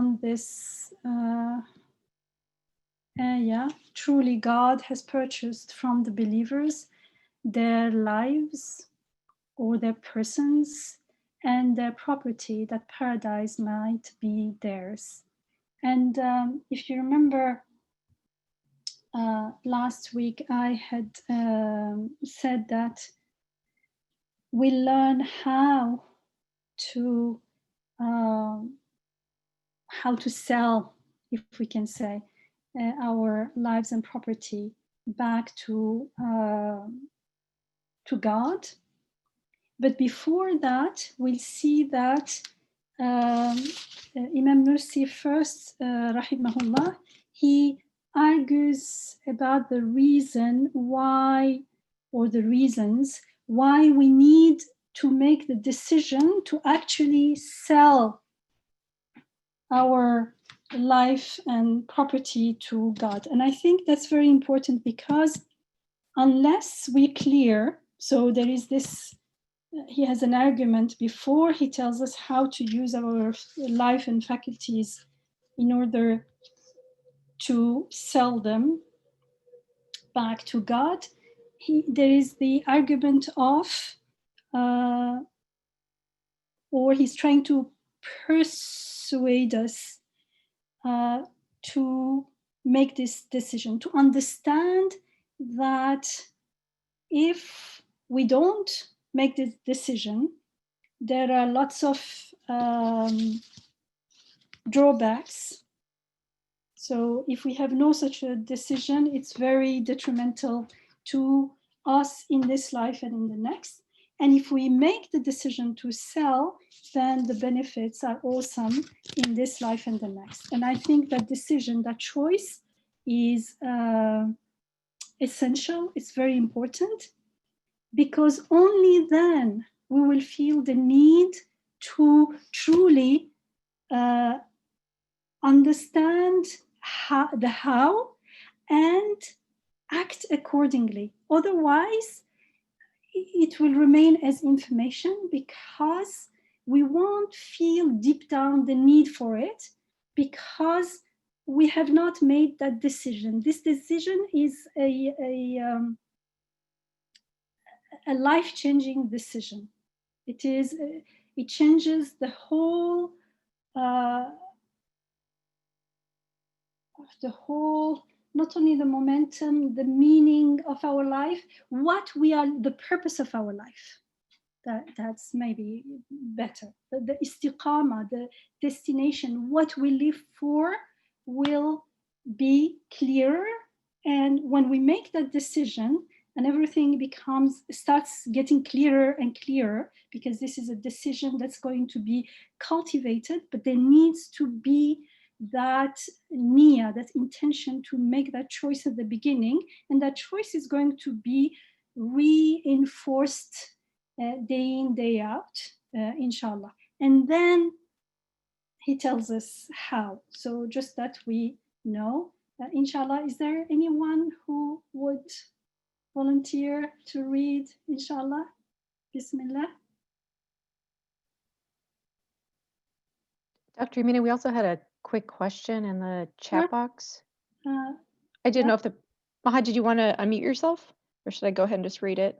on this truly God has purchased from the believers their lives or their persons and their property, that paradise might be theirs. And if you remember, last week I had said that we learn how to sell, if we can say, our lives and property back to God. But before that, we'll see that Imam Nursi first, rahimahullah, he argues about the reason why, or the reasons why we need to make the decision to actually sell our life and property to God. And I think that's very important, because unless we clear, so there is this, he has an argument before he tells us how to use our life and faculties in order to sell them back to God. There is the argument of, or he's trying to persuade us to make this decision, to understand that if we don't make this decision, there are lots of drawbacks. So if we have no such a decision, it's very detrimental to us in this life and in the next. And if we make the decision to sell, then the benefits are awesome in this life and the next. And I think that decision, that choice is essential. It's very important, because only then we will feel the need to truly understand the how and act accordingly. Otherwise, it will remain as information, because we won't feel deep down the need for it, because we have not made that decision. This decision is a life-changing decision. It is. It changes the whole not only the momentum, the meaning of our life, what we are, the purpose of our life. That's maybe better. The istiqama, the destination, what we live for, will be clearer. And when we make that decision, and everything starts getting clearer and clearer, because this is a decision that's going to be cultivated, but there needs to be that niyyah, that intention to make that choice at the beginning. And that choice is going to be reinforced day in, day out, inshallah. And then he tells us how. So just that we know, inshallah. Is there anyone who would volunteer to read, inshallah? Bismillah. Dr. Yamina, we also had a quick question in the chat box. I didn't know if Maha, did you want to unmute yourself, or should I go ahead and just read it?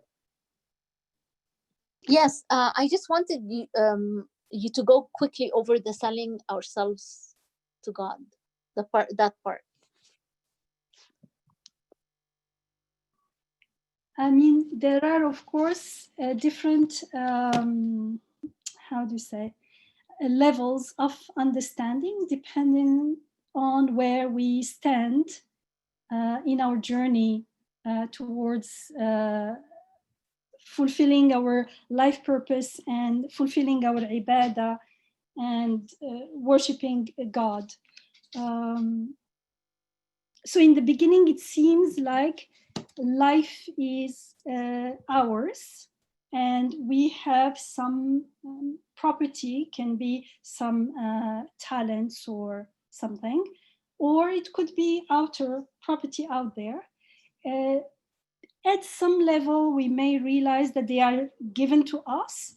Yes, I just wanted you to go quickly over the selling ourselves to God, that part. I mean, there are, of course, different, how do you say, levels of understanding depending on where we stand in our journey towards fulfilling our life purpose and fulfilling our ibadah and worshiping God. So in the beginning, it seems like life is ours, and we have some property, can be some talents or something, or it could be outer property out there. At some level, we may realize that they are given to us,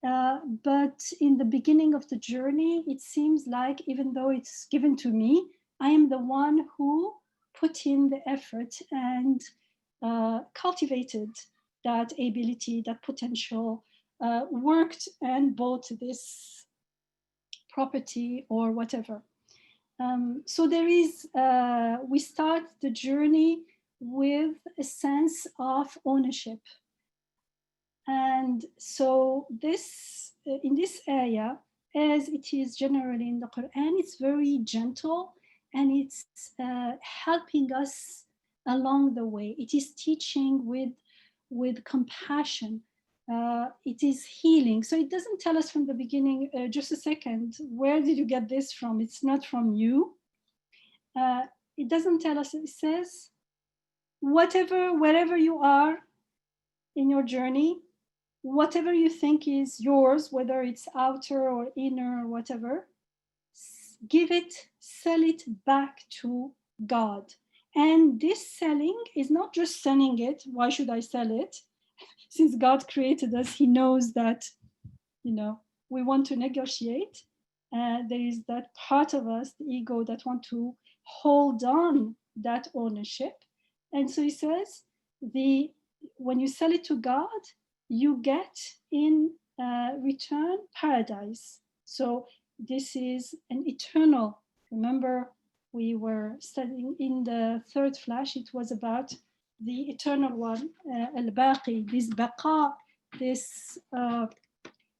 But in the beginning of the journey, it seems like even though it's given to me, I am the one who put in the effort and cultivated that ability, that potential, worked and bought this property or whatever. So there is, we start the journey with a sense of ownership. And so this, in this area, as it is generally in the Quran, it's very gentle and it's helping us along the way. It is teaching with compassion. It is healing. So it doesn't tell us from the beginning, just a second, where did you get this from? It's not from you. It doesn't tell us, it says, wherever you are in your journey, whatever you think is yours, whether it's outer or inner or whatever, give it, sell it back to God. And this selling is not just selling it. Why should I sell it? Since God created us, he knows that, you know, we want to negotiate. There is that part of us, the ego, that want to hold on that ownership. And so he says, when you sell it to God, you get in return paradise. So this is an eternal. Remember, we were studying in the third flash, it was about the eternal one, al-baqi, this baqa, this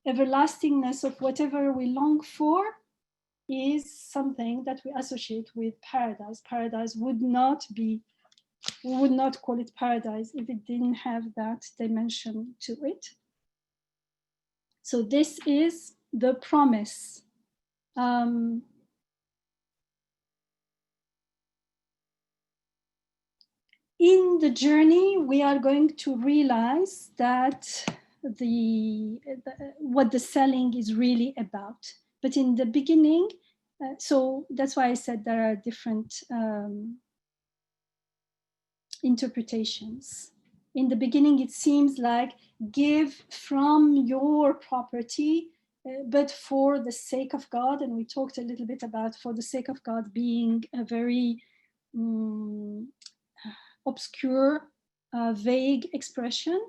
everlastingness of whatever we long for is something that we associate with paradise. Paradise would not be, we would not call it paradise if it didn't have that dimension to it. So this is the promise. In the journey, we are going to realize that what the selling is really about. But in the beginning, so that's why I said there are different interpretations. In the beginning, it seems like give from your property, but for the sake of God. And we talked a little bit about for the sake of God being a very obscure, vague expression.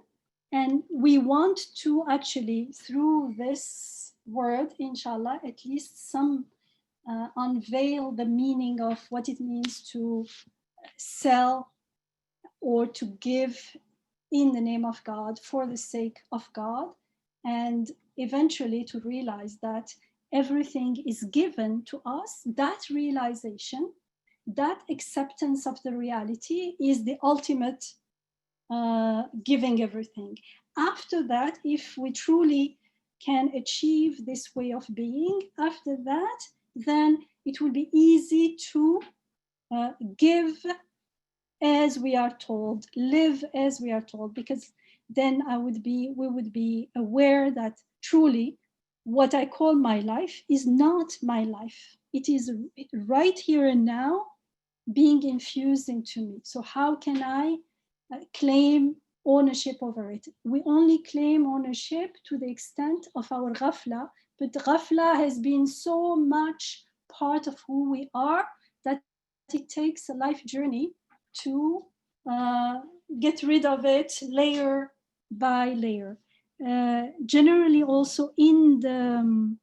And we want to actually, through this word, inshallah, at least some unveil the meaning of what it means to sell or to give in the name of God, for the sake of God, and eventually to realize that everything is given to us. That realization, that acceptance of the reality is the ultimate giving everything. After that, if we truly can achieve this way of being, after that, then it will be easy to give as we are told, live as we are told, because then we would be aware that truly what I call my life is not my life. It is right here and now being infused into me. So how can I claim ownership over it? We only claim ownership to the extent of our Rafla, but Rafla has been so much part of who we are that it takes a life journey to get rid of it layer by layer. Generally also in the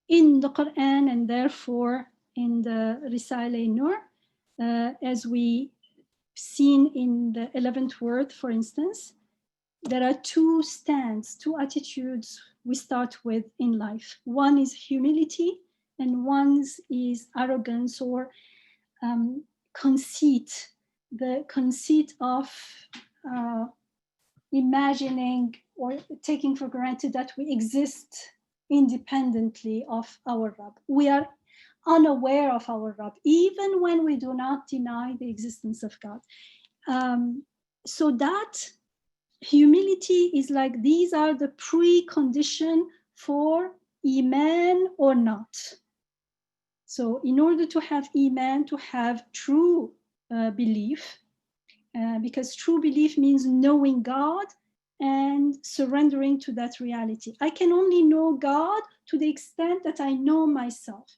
Quran, and therefore in the Risale-i-Nur, as we seen in the 11th word, for instance, there are two stands, two attitudes we start with in life. One is humility and one is arrogance or conceit, the conceit of imagining or taking for granted that we exist independently of our Rabb. We are unaware of our Rabb, even when we do not deny the existence of God. So that humility is like, these are the precondition for Iman or not. So in order to have Iman, to have true belief, because true belief means knowing God and surrendering to that reality. I can only know God to the extent that I know myself.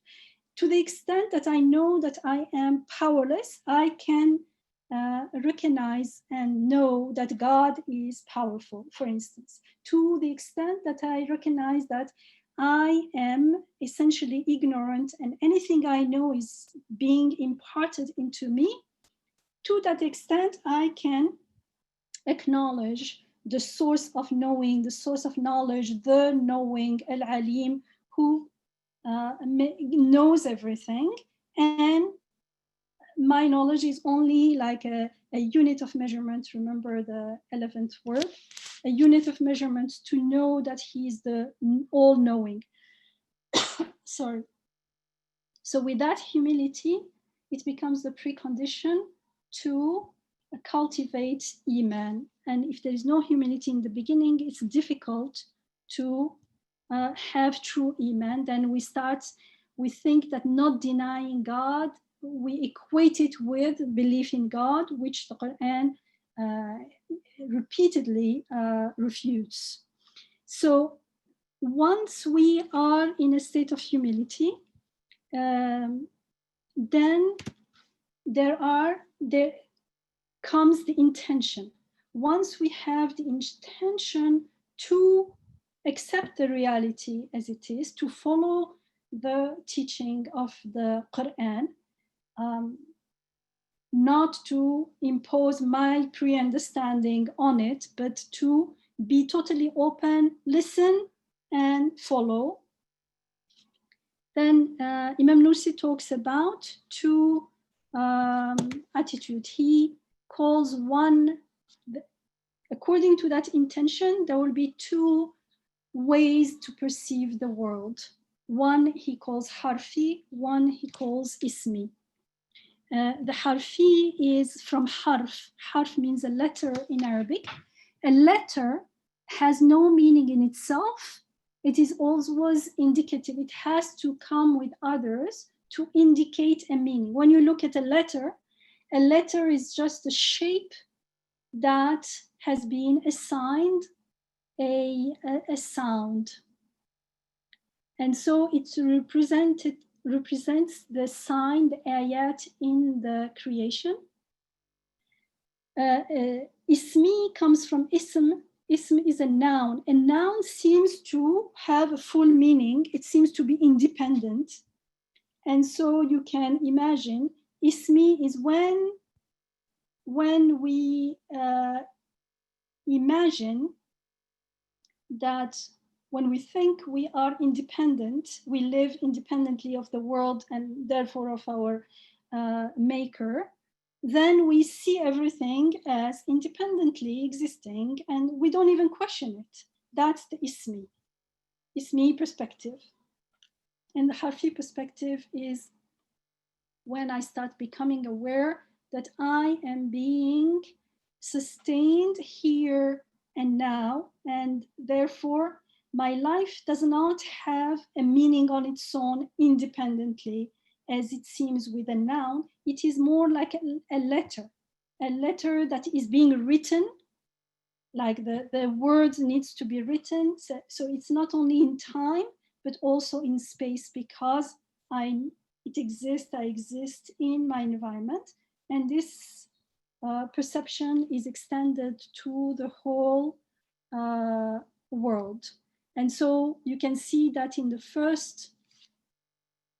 To the extent that I know that I am powerless, I can recognize and know that God is powerful, for instance. To the extent that I recognize that I am essentially ignorant and anything I know is being imparted into me, to that extent I can acknowledge the source of knowing, the source of knowledge, the knowing, Al-Alim, who knows everything, and my knowledge is only like a unit of measurement. Remember the 11th word, a unit of measurement to know that he is the all-knowing. Sorry. So with that humility, it becomes the precondition to cultivate Iman. And if there is no humility in the beginning, it's difficult to have true Iman. Then we think that not denying God, we equate it with belief in God, which the Quran repeatedly refutes. So once we are in a state of humility, then there comes the intention. Once we have the intention to accept the reality as it is, to follow the teaching of the Quran, not to impose my pre-understanding on it, but to be totally open, listen and follow. Then Imam Nursi talks about two attitudes. He calls one, according to that intention, there will be two ways to perceive the world. One he calls harfi, one he calls ismi. The harfi is from harf. Harf means a letter in Arabic. A letter has no meaning in itself. It is always indicative. It has to come with others to indicate a meaning. When you look at a letter is just a shape that has been assigned a sound. And so it represents the sign, the ayat in the creation. Ismi comes from ism. Ism is a noun. A noun seems to have a full meaning. It seems to be independent. And so you can imagine ismi is when we imagine that when we think we are independent, we live independently of the world and therefore of our maker, then we see everything as independently existing and we don't even question it. That's the ismi perspective. And the harfi perspective is when I start becoming aware that I am being sustained here and now, and therefore my life does not have a meaning on its own independently as it seems with a noun. It is more like a letter that is being written, like the words needs to be written. So it's not only in time, but also in space, because I exist in my environment. And this perception is extended to the whole world. And so you can see that in the first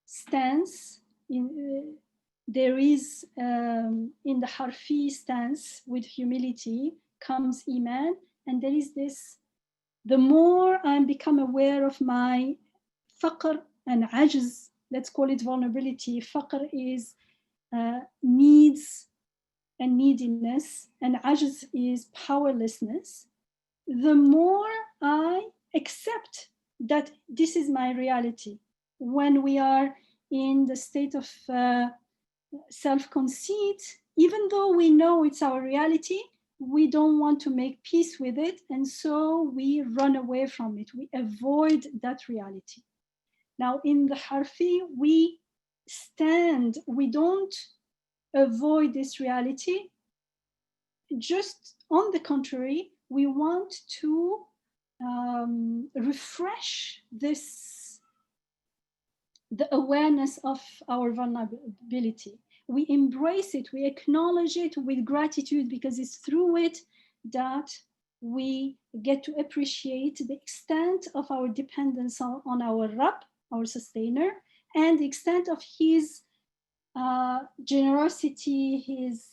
stance, there is, in the harfi stance with humility comes Iman, and there is this, the more I become aware of my faqr and ajz, let's call it vulnerability. Faqr is needs and neediness, and ajz is powerlessness. The more I accept that this is my reality. When we are in the state of self-conceit, even though we know it's our reality, we don't want to make peace with it, and so we run away from it. We avoid that reality. Now in the harfi, we stand, we don't avoid this reality. Just on the contrary, we want to refresh the awareness of our vulnerability. We embrace it, we acknowledge it with gratitude, because it's through it that we get to appreciate the extent of our dependence on our Rabb, our sustainer, and the extent of his generosity, his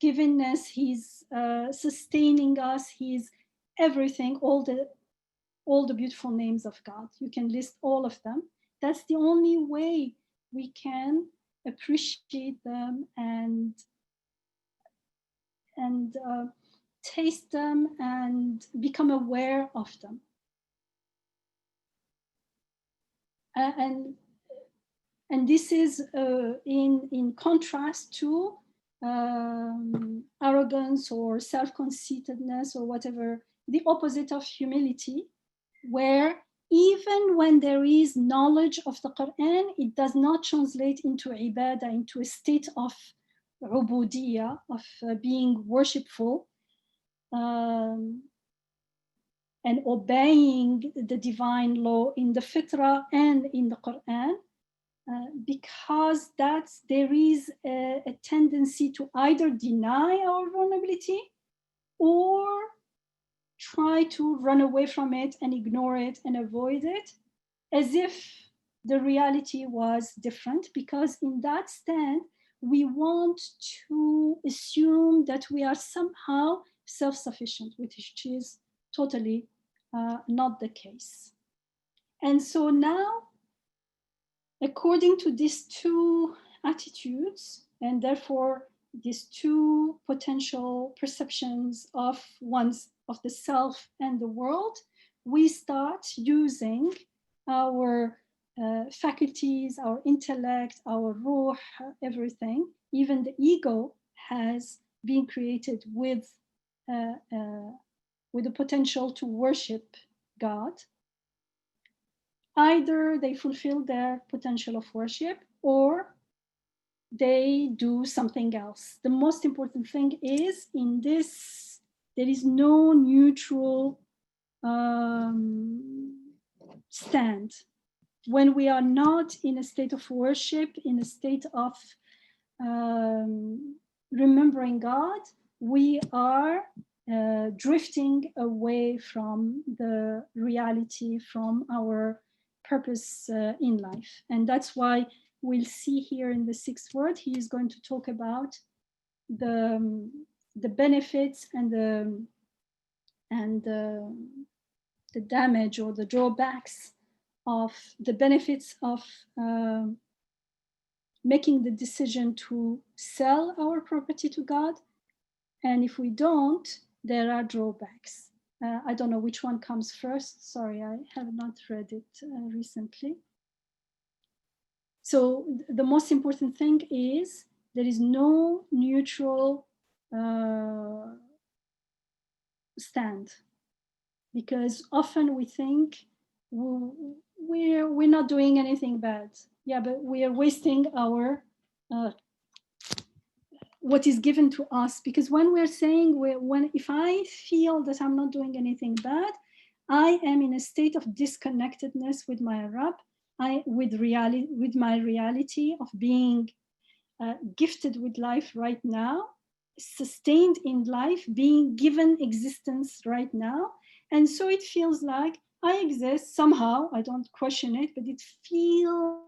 givenness, his sustaining us, his everything, all the beautiful names of God. You can list all of them. That's the only way we can appreciate them and taste them and become aware of them. And this is in contrast to arrogance or self-conceitedness or whatever, the opposite of humility, where even when there is knowledge of the Quran, it does not translate into ibadah, into a state of ubudiyah, of being worshipful and obeying the divine law in the fitrah and in the Quran, because there is a tendency to either deny our vulnerability or try to run away from it and ignore it and avoid it, as if the reality was different, because in that stand, we want to assume that we are somehow self-sufficient, which is totally not the case. And so now, according to these two attitudes, and therefore these two potential perceptions of the self and the world, we start using our faculties, our intellect, our ruh, everything. Even the ego has been created with the potential to worship God. Either they fulfill their potential of worship or they do something else. The most important thing is in this, there is no neutral stand. When we are not in a state of worship, in a state of remembering God, we are drifting away from the reality, from our purpose in life. And that's why we'll see here in the sixth word, he is going to talk about the benefits and the damage or the drawbacks of the benefits of making the decision to sell our property to God. And if we don't, there are drawbacks. I don't know which one comes first. Sorry, I have not read it recently. So the most important thing is there is no neutral stand, because often we think we're not doing anything bad. Yeah, but we are wasting our what is given to us, because when we're saying if I feel that I'm not doing anything bad, I am in a state of disconnectedness with my Rabb, with my reality of being gifted with life right now, sustained in life, being given existence right now. And so it feels like I exist somehow. I don't question it, but it feels,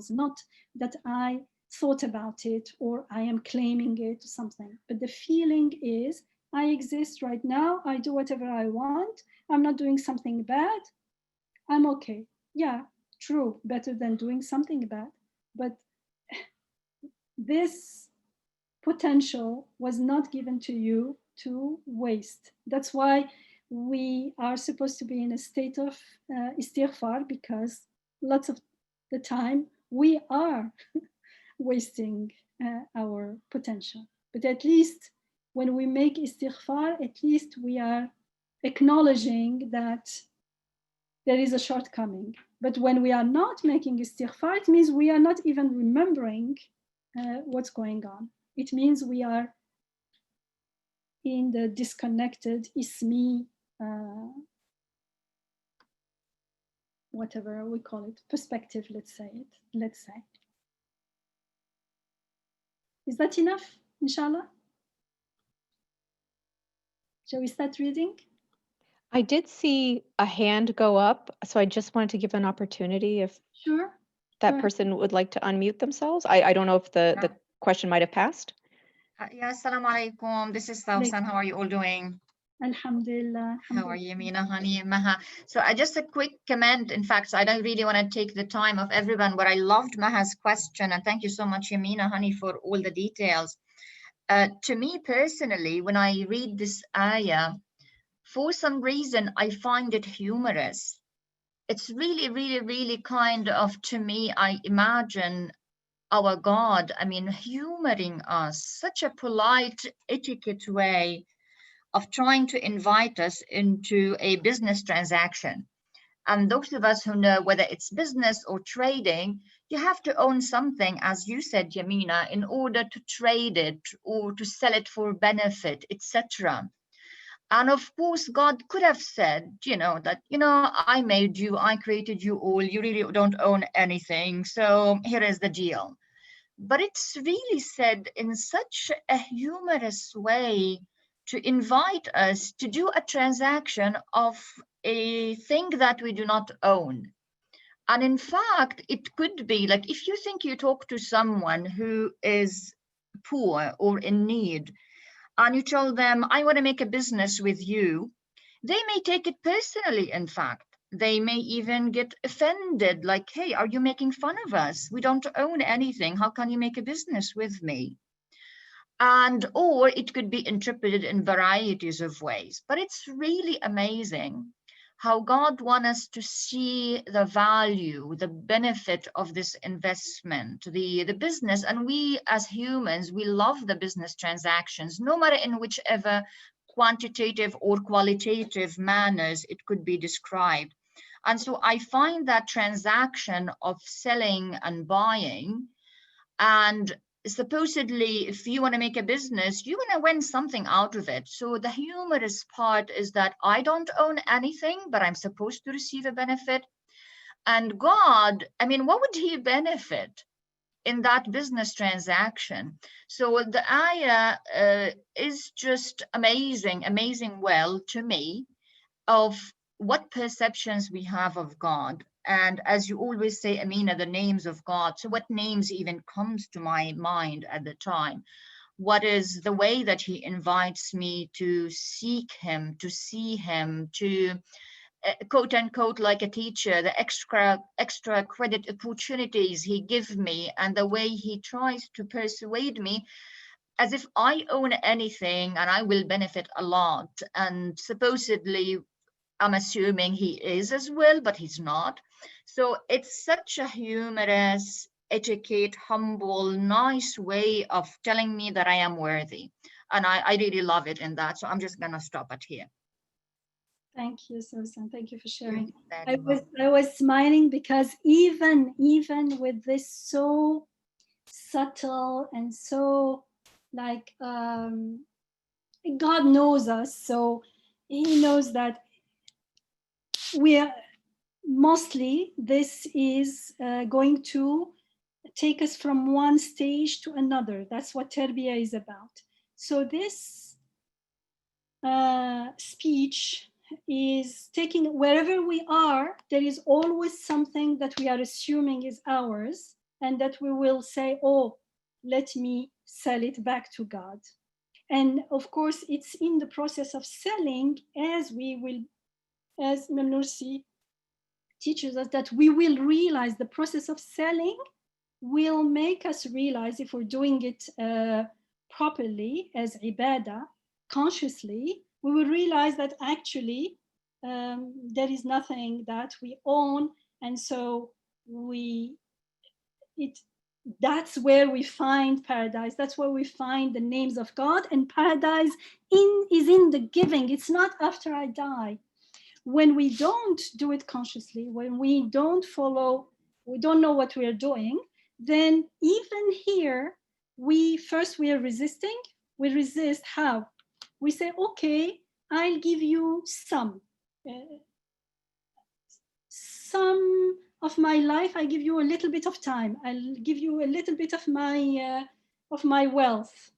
not that I thought about it or I am claiming it or something, but the feeling is I exist right now, I do whatever I want, I'm not doing something bad, I'm okay. Yeah, true, better than doing something bad. But this potential was not given to you to waste. That's why we are supposed to be in a state of istighfar, because lots of the time we are wasting our potential. But at least when we make istighfar, at least we are acknowledging that there is a shortcoming. But when we are not making istighfar, it means we are not even remembering what's going on. It means we are in the disconnected ismi, whatever we call it, perspective, let's say. Is that enough, inshallah? Shall we start reading? I did see a hand go up, so I just wanted to give an opportunity if that person would like to unmute themselves. I don't know if the question might have passed. Yeah, assalamu alaikum. This is Sausan. How are you all doing? Alhamdulillah. How are you, Yamina, honey, Maha? So just a quick comment. In fact, I don't really want to take the time of everyone, but I loved Maha's question. And thank you so much, Yamina, honey, for all the details. To me personally, when I read this ayah, for some reason, I find it humorous. It's really, really, really kind of, to me, I imagine our God, I mean, humoring us, such a polite etiquette way of trying to invite us into a business transaction. And those of us who know whether it's business or trading, you have to own something, as you said, Yamina, in order to trade it or to sell it for benefit, etc. And of course, God could have said, that, I made you, I created you all, you really don't own anything. So here is the deal. But it's really said in such a humorous way to invite us to do a transaction of a thing that we do not own. And in fact, it could be like, if you think you talk to someone who is poor or in need, and you tell them, I want to make a business with you, they may take it personally, in fact. They may even get offended, like, hey, are you making fun of us? We don't own anything. How can you make a business with me? Or it could be interpreted in varieties of ways. But it's really amazing how God wants us to see the value, the benefit of this investment, the business. And we as humans, we love the business transactions, no matter in whichever quantitative or qualitative manners it could be described. And so I find that transaction of selling and buying, and supposedly if you want to make a business, you want to win something out of it. So the humorous part is that I don't own anything, but I'm supposed to receive a benefit. And God, I mean, what would he benefit in that business transaction? So the ayah is just amazing well to me of what perceptions we have of God. And as you always say, Amina, the names of God. So what names even comes to my mind at the time? What is the way that he invites me to seek him, to see him, to quote unquote, like a teacher, the extra credit opportunities he gives me, and the way he tries to persuade me as if I own anything and I will benefit a lot. And supposedly, I'm assuming he is as well, but he's not. So it's such a humorous, etiquette, humble, nice way of telling me that I am worthy. And I really love it in that. So I'm just going to stop it here. Thank you, Susan. Thank you for sharing. I was smiling because even with this so subtle and so like God knows us, so he knows that we are mostly this is going to take us from one stage to another. That's what tarbiyah is about. So this speech is taking wherever we are, there is always something that we are assuming is ours, and that we will say, oh, let me sell it back to God. And of course, it's in the process of selling, as Nursi teaches us, that we will realize the process of selling will make us realize, if we're doing it properly as ibadah, consciously, we will realize that actually there is nothing that we own. And so that's where we find paradise. That's where we find the names of God. And paradise is in the giving. It's not after I die. When we don't do it consciously, when we don't follow, we don't know what we are doing, then even here, we are resisting. We resist how? we say, okay, I'll give you some of my life. I give you a little bit of time. I'll give you a little bit of my wealth.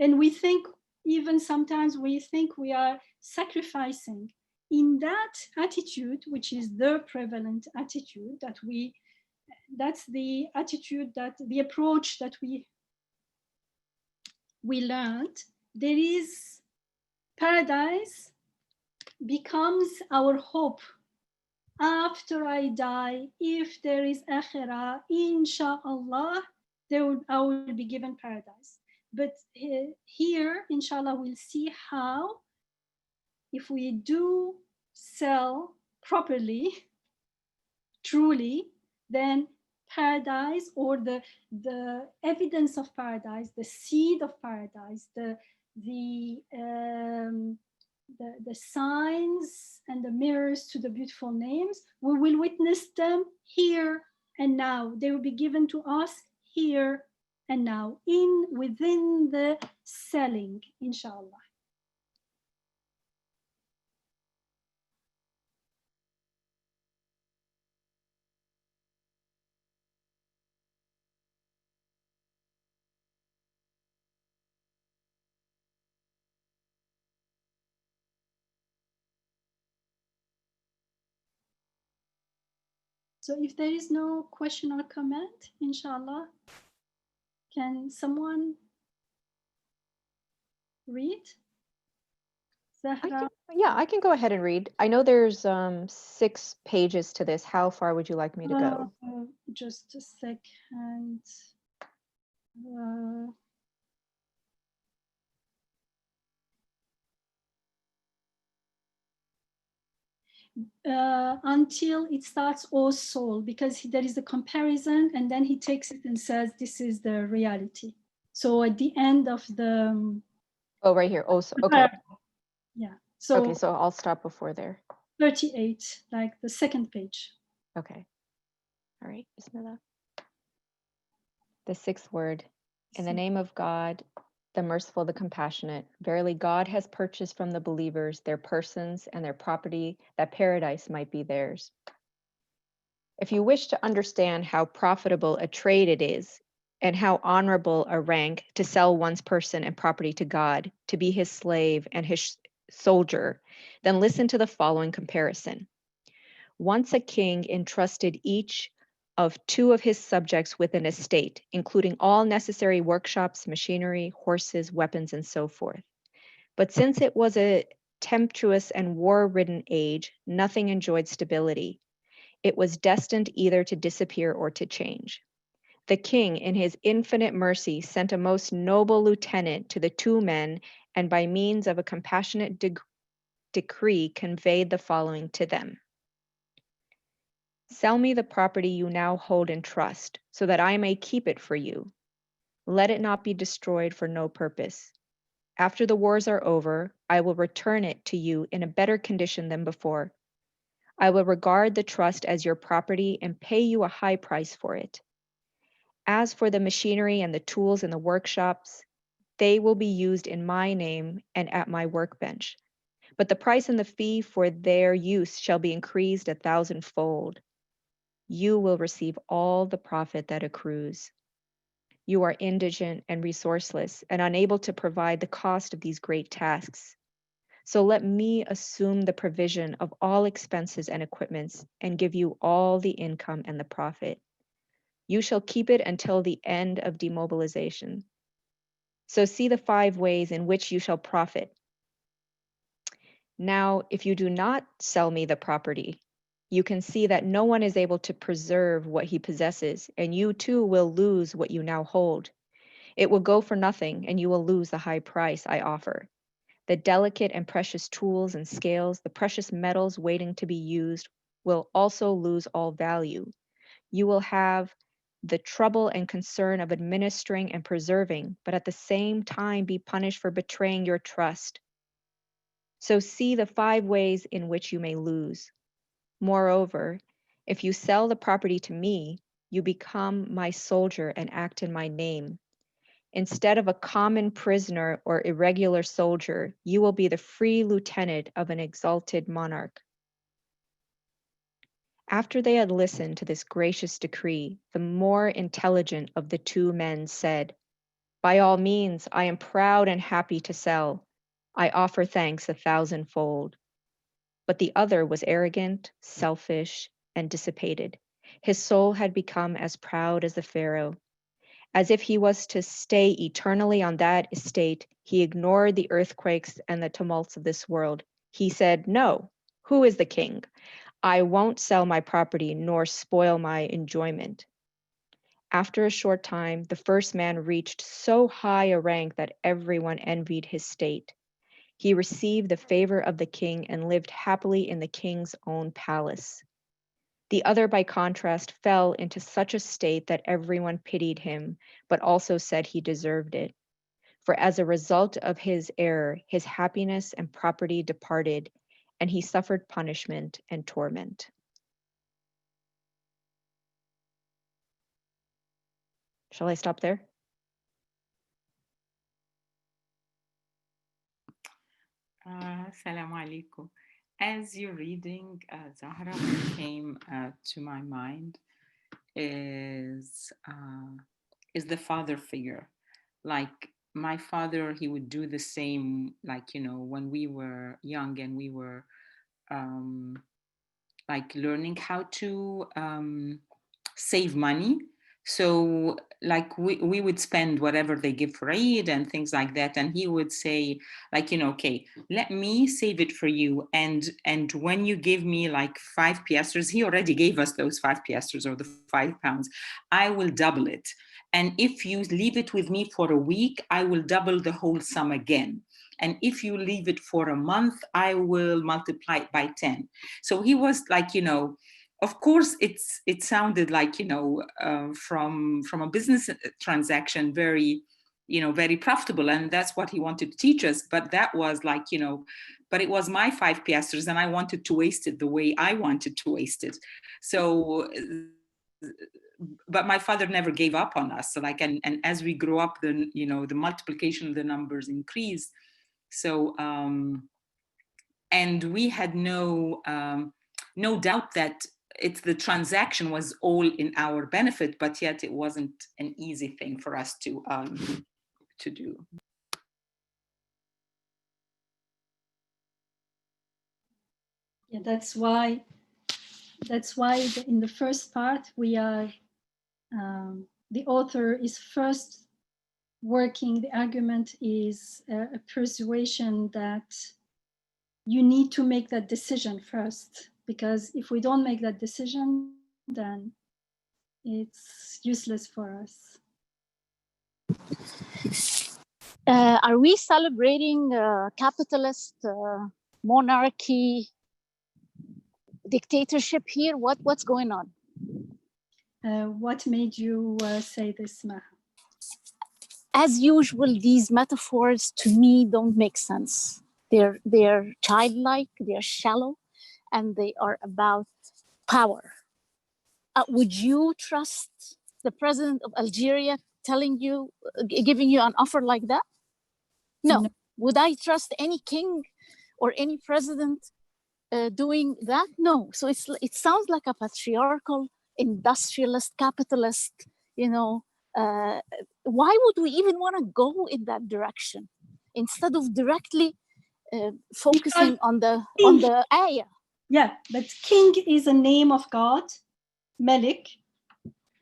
And we think, even sometimes we think we are sacrificing. In that attitude, which is the prevalent attitude that's the attitude, that the approach that we learned, there is paradise becomes our hope. After I die, if there is akhirah, Inshaallah, I will be given paradise. But here, Inshallah, we'll see how, if we do sell properly, truly, then paradise, or the evidence of paradise, the seed of paradise, the signs and the mirrors to the beautiful names, we will witness them here and now. They will be given to us here and now, within the selling, Inshallah. So if there is no question or comment, Inshallah, can someone read? Zahara? I can go ahead and read. I know there's 6 pages to this. How far would you like me to go? Just a second. Until it starts, "O soul," because there is a comparison, and then he takes it and says, "This is the reality." So at the end of the oh, right here. Oh, so, okay. Yeah. So okay, so I'll stop before there. 38, like the second page. Okay. All right. Bismillah. The 6th word. In the name of God, the merciful, the compassionate. Verily, God has purchased from the believers their persons and their property, that paradise might be theirs. If you wish to understand how profitable a trade it is, and how honorable a rank to sell one's person and property to God, to be his slave and his soldier, then listen to the following comparison. Once a king entrusted each of 2 of his subjects with an estate, including all necessary workshops, machinery, horses, weapons, and so forth. But since it was a tempestuous and war-ridden age, nothing enjoyed stability. It was destined either to disappear or to change. The king, in his infinite mercy, sent a most noble lieutenant to the 2 men, and by means of a compassionate decree conveyed the following to them. Sell me the property you now hold in trust, so that I may keep it for you. Let it not be destroyed for no purpose. After the wars are over, I will return it to you in a better condition than before. I will regard the trust as your property and pay you a high price for it. As for the machinery and the tools in the workshops, they will be used in my name and at my workbench. But the price and the fee for their use shall be increased 1,000-fold. You will receive all the profit that accrues. You are indigent and resourceless and unable to provide the cost of these great tasks. So let me assume the provision of all expenses and equipments and give you all the income and the profit. You shall keep it until the end of demobilization. So see the 5 ways in which you shall profit. Now, if you do not sell me the property, you can see that no one is able to preserve what he possesses, and you too will lose what you now hold. It will go for nothing, and you will lose the high price I offer. The delicate and precious tools and scales, the precious metals waiting to be used, will also lose all value. You will have the trouble and concern of administering and preserving, but at the same time be punished for betraying your trust. So see the 5 ways in which you may lose. Moreover, if you sell the property to me, you become my soldier and act in my name. Instead of a common prisoner or irregular soldier, you will be the free lieutenant of an exalted monarch. After they had listened to this gracious decree, the more intelligent of the two men said, "By all means, I am proud and happy to sell. I offer thanks 1,000-fold." But the other was arrogant, selfish, and dissipated. His soul had become as proud as the Pharaoh. As if he was to stay eternally on that estate, he ignored the earthquakes and the tumults of this world. He said, "No, who is the king? I won't sell my property nor spoil my enjoyment." After a short time, the first man reached so high a rank that everyone envied his state. He received the favor of the king and lived happily in the king's own palace. The other, by contrast, fell into such a state that everyone pitied him, but also said he deserved it. For as a result of his error, his happiness and property departed, and he suffered punishment and torment. Shall I stop there? Assalamu alaikum. As you're reading, Zahara, what came to my mind is the father figure. Like my father, he would do the same, like, you know, when we were young and we were like learning how to save money. So like we would spend whatever they give for Eid and things like that. And he would say, like, you know, okay, let me save it for you. And when you give me like 5 piastres, he already gave us those 5 piastres or the £5, I will double it. And if you leave it with me for a week, I will double the whole sum again. And if you leave it for a month, I will multiply it by 10. So he was like, you know, of course, it sounded like, you know, from a business transaction, very, you know, very profitable. And that's what he wanted to teach us. But that was like, you know, but it was my 5 piastres and I wanted to waste it the way I wanted to waste it. So, but my father never gave up on us. So like, and as we grew up, then, you know, the multiplication of the numbers increased. So, and we had no doubt that the transaction was all in our benefit, but yet it wasn't an easy thing for us to do. Yeah, that's why in the first part we are the author is first working. The argument is a persuasion that you need to make that decision first, because if we don't make that decision, then it's useless for us. Are we celebrating capitalist monarchy dictatorship here? What's going on? What made you say this, Maha? As usual, these metaphors to me don't make sense. They're childlike, they're shallow, and they are about power. Would you trust the president of Algeria telling you, giving you an offer like that? No. Would I trust any king or any president doing that? No. So it sounds like a patriarchal, industrialist, capitalist, you know. Why would we even want to go in that direction instead of directly focusing on the ayah? Yeah, but king is a name of God, Malik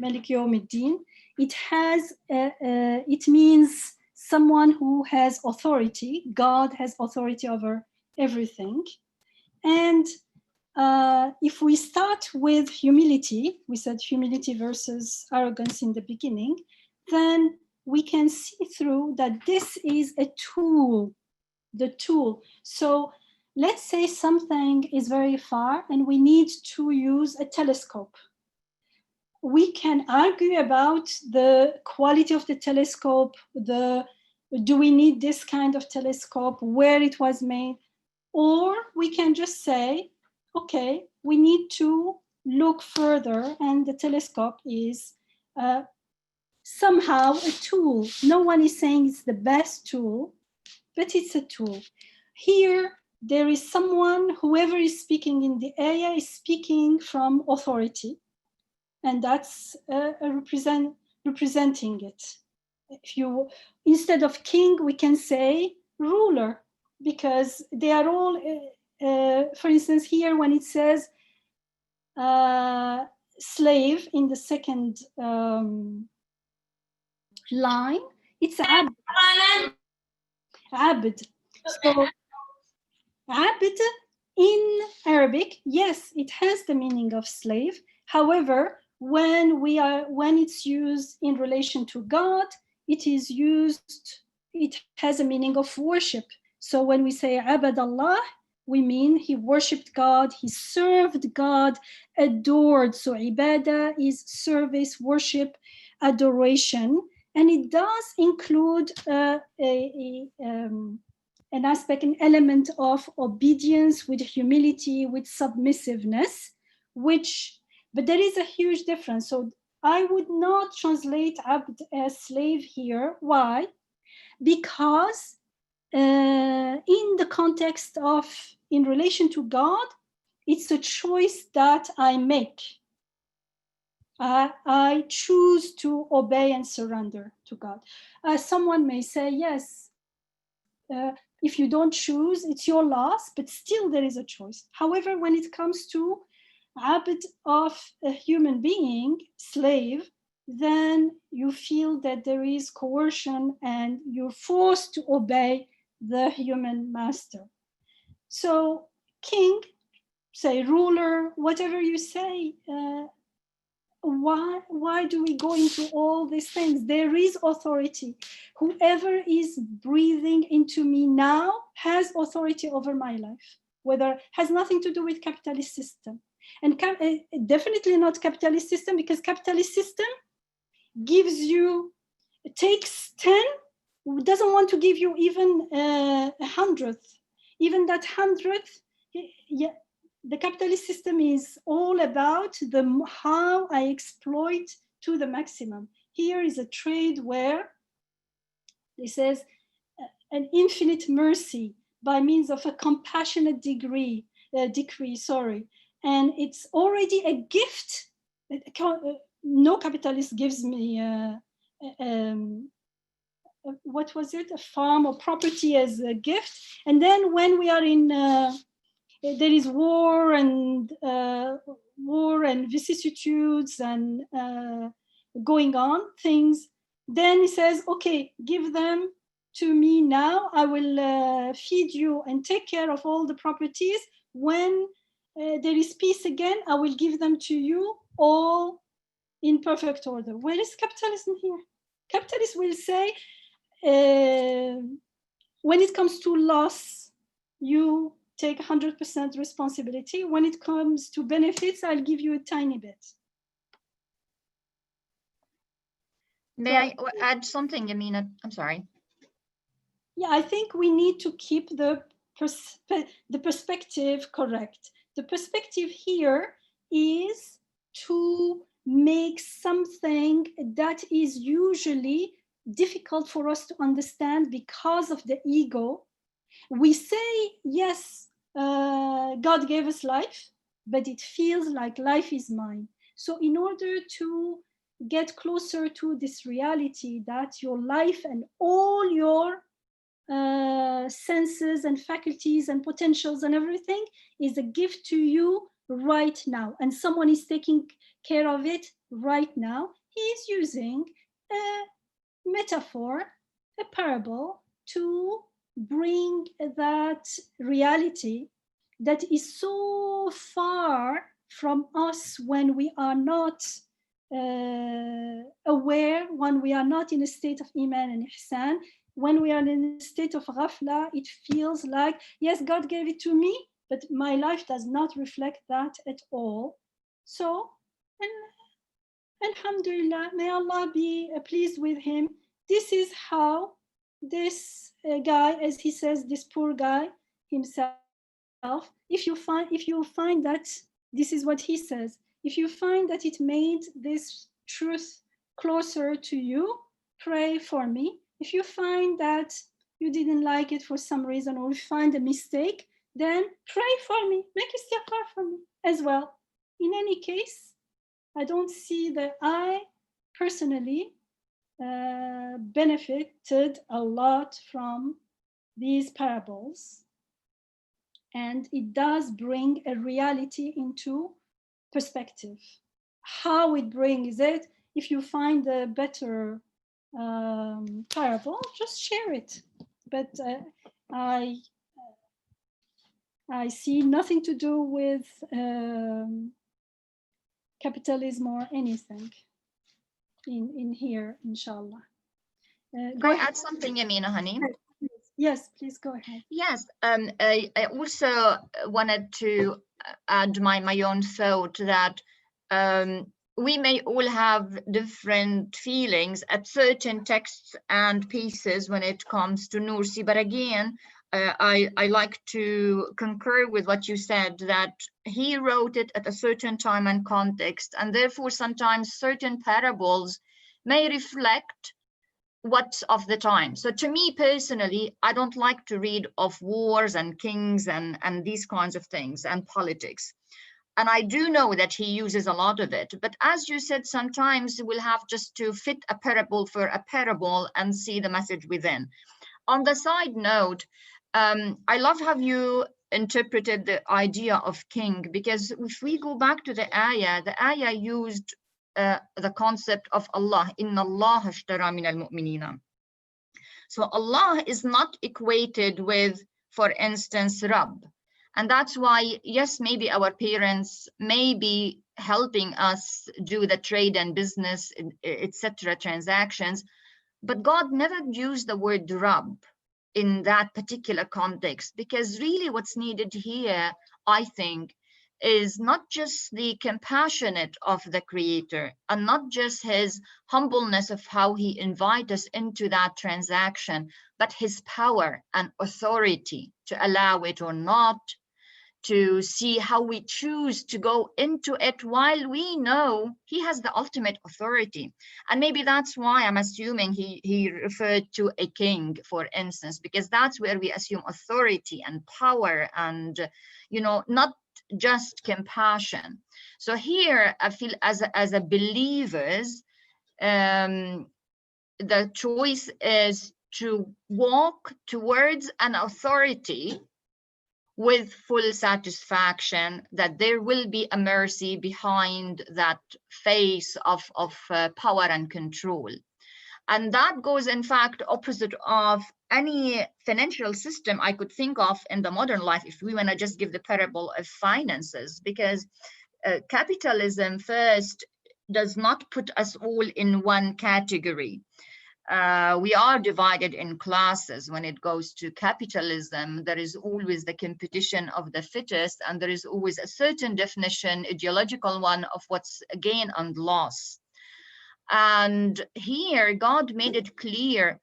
Yawmiddin. It means someone who has authority. God has authority over everything. And if we start with humility, we said humility versus arrogance in the beginning, then we can see through that this is a tool, the tool. So let's say something is very far and we need to use a telescope. We can argue about the quality of the telescope, do we need this kind of telescope, where it was made, or we can just say, okay, we need to look further, and the telescope is somehow a tool. No one is saying it's the best tool, but it's a tool. Here, there is someone, whoever is speaking in the area is speaking from authority, and that's representing it. If you, instead of king, we can say ruler, because they are all, for instance, here when it says slave in the second line, it's abd. Abd. So abd in Arabic, yes, it has the meaning of slave. However, when it's used in relation to God, it is used, it has a meaning of worship. So when we say abad Allah, we mean he worshipped God, he served God, adored. So ibadah is service, worship, adoration. And it does include an aspect, an element of obedience with humility, with submissiveness, but there is a huge difference. So I would not translate abd as slave here. Why? Because in the context of, in relation to God, it's a choice that I make. I choose to obey and surrender to God. Someone may say, yes, if you don't choose, it's your loss, but still there is a choice. However, when it comes to abd of a human being, slave, then you feel that there is coercion and you're forced to obey the human master. So king, say ruler, whatever you say, why do we go into all these things? There is authority. Whoever is breathing into me now has authority over my life, whether has nothing to do with capitalist system. And definitely not capitalist system, because capitalist system gives you, takes 10, doesn't want to give you even a 100th. Even that 100th, yeah, the capitalist system is all about how I exploit to the maximum. Here is a trade where it says an infinite mercy by means of a compassionate decree, and it's already a gift. No capitalist gives me what was it, a farm or property as a gift, and then when we are in there is war and vicissitudes and going on things, then he says, okay, give them to me now. I will feed you and take care of all the properties. When there is peace again, I will give them to you all in perfect order. Where is capitalism here? Capitalists will say, when it comes to loss, you take 100% responsibility. When it comes to benefits, I'll give you a tiny bit. May I add something, Yamina? I'm sorry. Yeah, I think we need to keep the perspective correct. The perspective here is to make something that is usually difficult for us to understand because of the ego. We say, yes, God gave us life, but it feels like life is mine. So in order to get closer to this reality that your life and all your senses and faculties and potentials and everything is a gift to you right now, and someone is taking care of it right now, he is using a metaphor, a parable, to bring that reality that is so far from us when we are not aware, when we are not in a state of Iman and Ihsan. When we are in a state of Rafla, it feels like, yes, God gave it to me, but my life does not reflect that at all. So, and Alhamdulillah, may Allah be pleased with him. This is how this guy, as he says, this poor guy himself, if you find that, this is what he says, if you find that it made this truth closer to you, pray for me. If you find that you didn't like it for some reason, or you find a mistake, then pray for me, make istighfar for me as well. In any case, I don't see that I personally benefited a lot from these parables. And it does bring a reality into perspective. How it brings it, if you find a better parable, just share it. But I see nothing to do with capitalism or anything in here, inshallah. Can I add something, Yamina, honey? Yes, please go ahead. Yes, I also wanted to add my own thought that we may all have different feelings at certain texts and pieces when it comes to Nursi, but again, I like to concur with what you said, that he wrote it at a certain time and context, and therefore sometimes certain parables may reflect what's of the time. So to me personally, I don't like to read of wars and kings and these kinds of things and politics. And I do know that he uses a lot of it. But as you said, sometimes we'll have just to fit a parable for a parable and see the message within. On the side note, I love how you interpreted the idea of king, because if we go back to the ayah used the concept of Allah, Inna Allah ashtara min al-mu'minina. So Allah is not equated with, for instance, Rabb. And that's why, yes, maybe our parents may be helping us do the trade and business, etc., transactions, but God never used the word Rabb in that particular context, because really what's needed here, I think, is not just the compassionate of the creator and not just his humbleness of how he invites us into that transaction, but his power and authority to allow it or not, to see how we choose to go into it while we know he has the ultimate authority. And maybe that's why I'm assuming he referred to a king, for instance, because that's where we assume authority and power and, you know, not just compassion. So here I feel as a believers, the choice is to walk towards an authority with full satisfaction that there will be a mercy behind that face of power and control. And that goes, in fact, opposite of any financial system I could think of in the modern life, if we want to just give the parable of finances, because capitalism first does not put us all in one category. We are divided in classes. When it goes to capitalism, there is always the competition of the fittest, and there is always a certain definition, ideological one, of what's gain and loss. And here, God made it clear,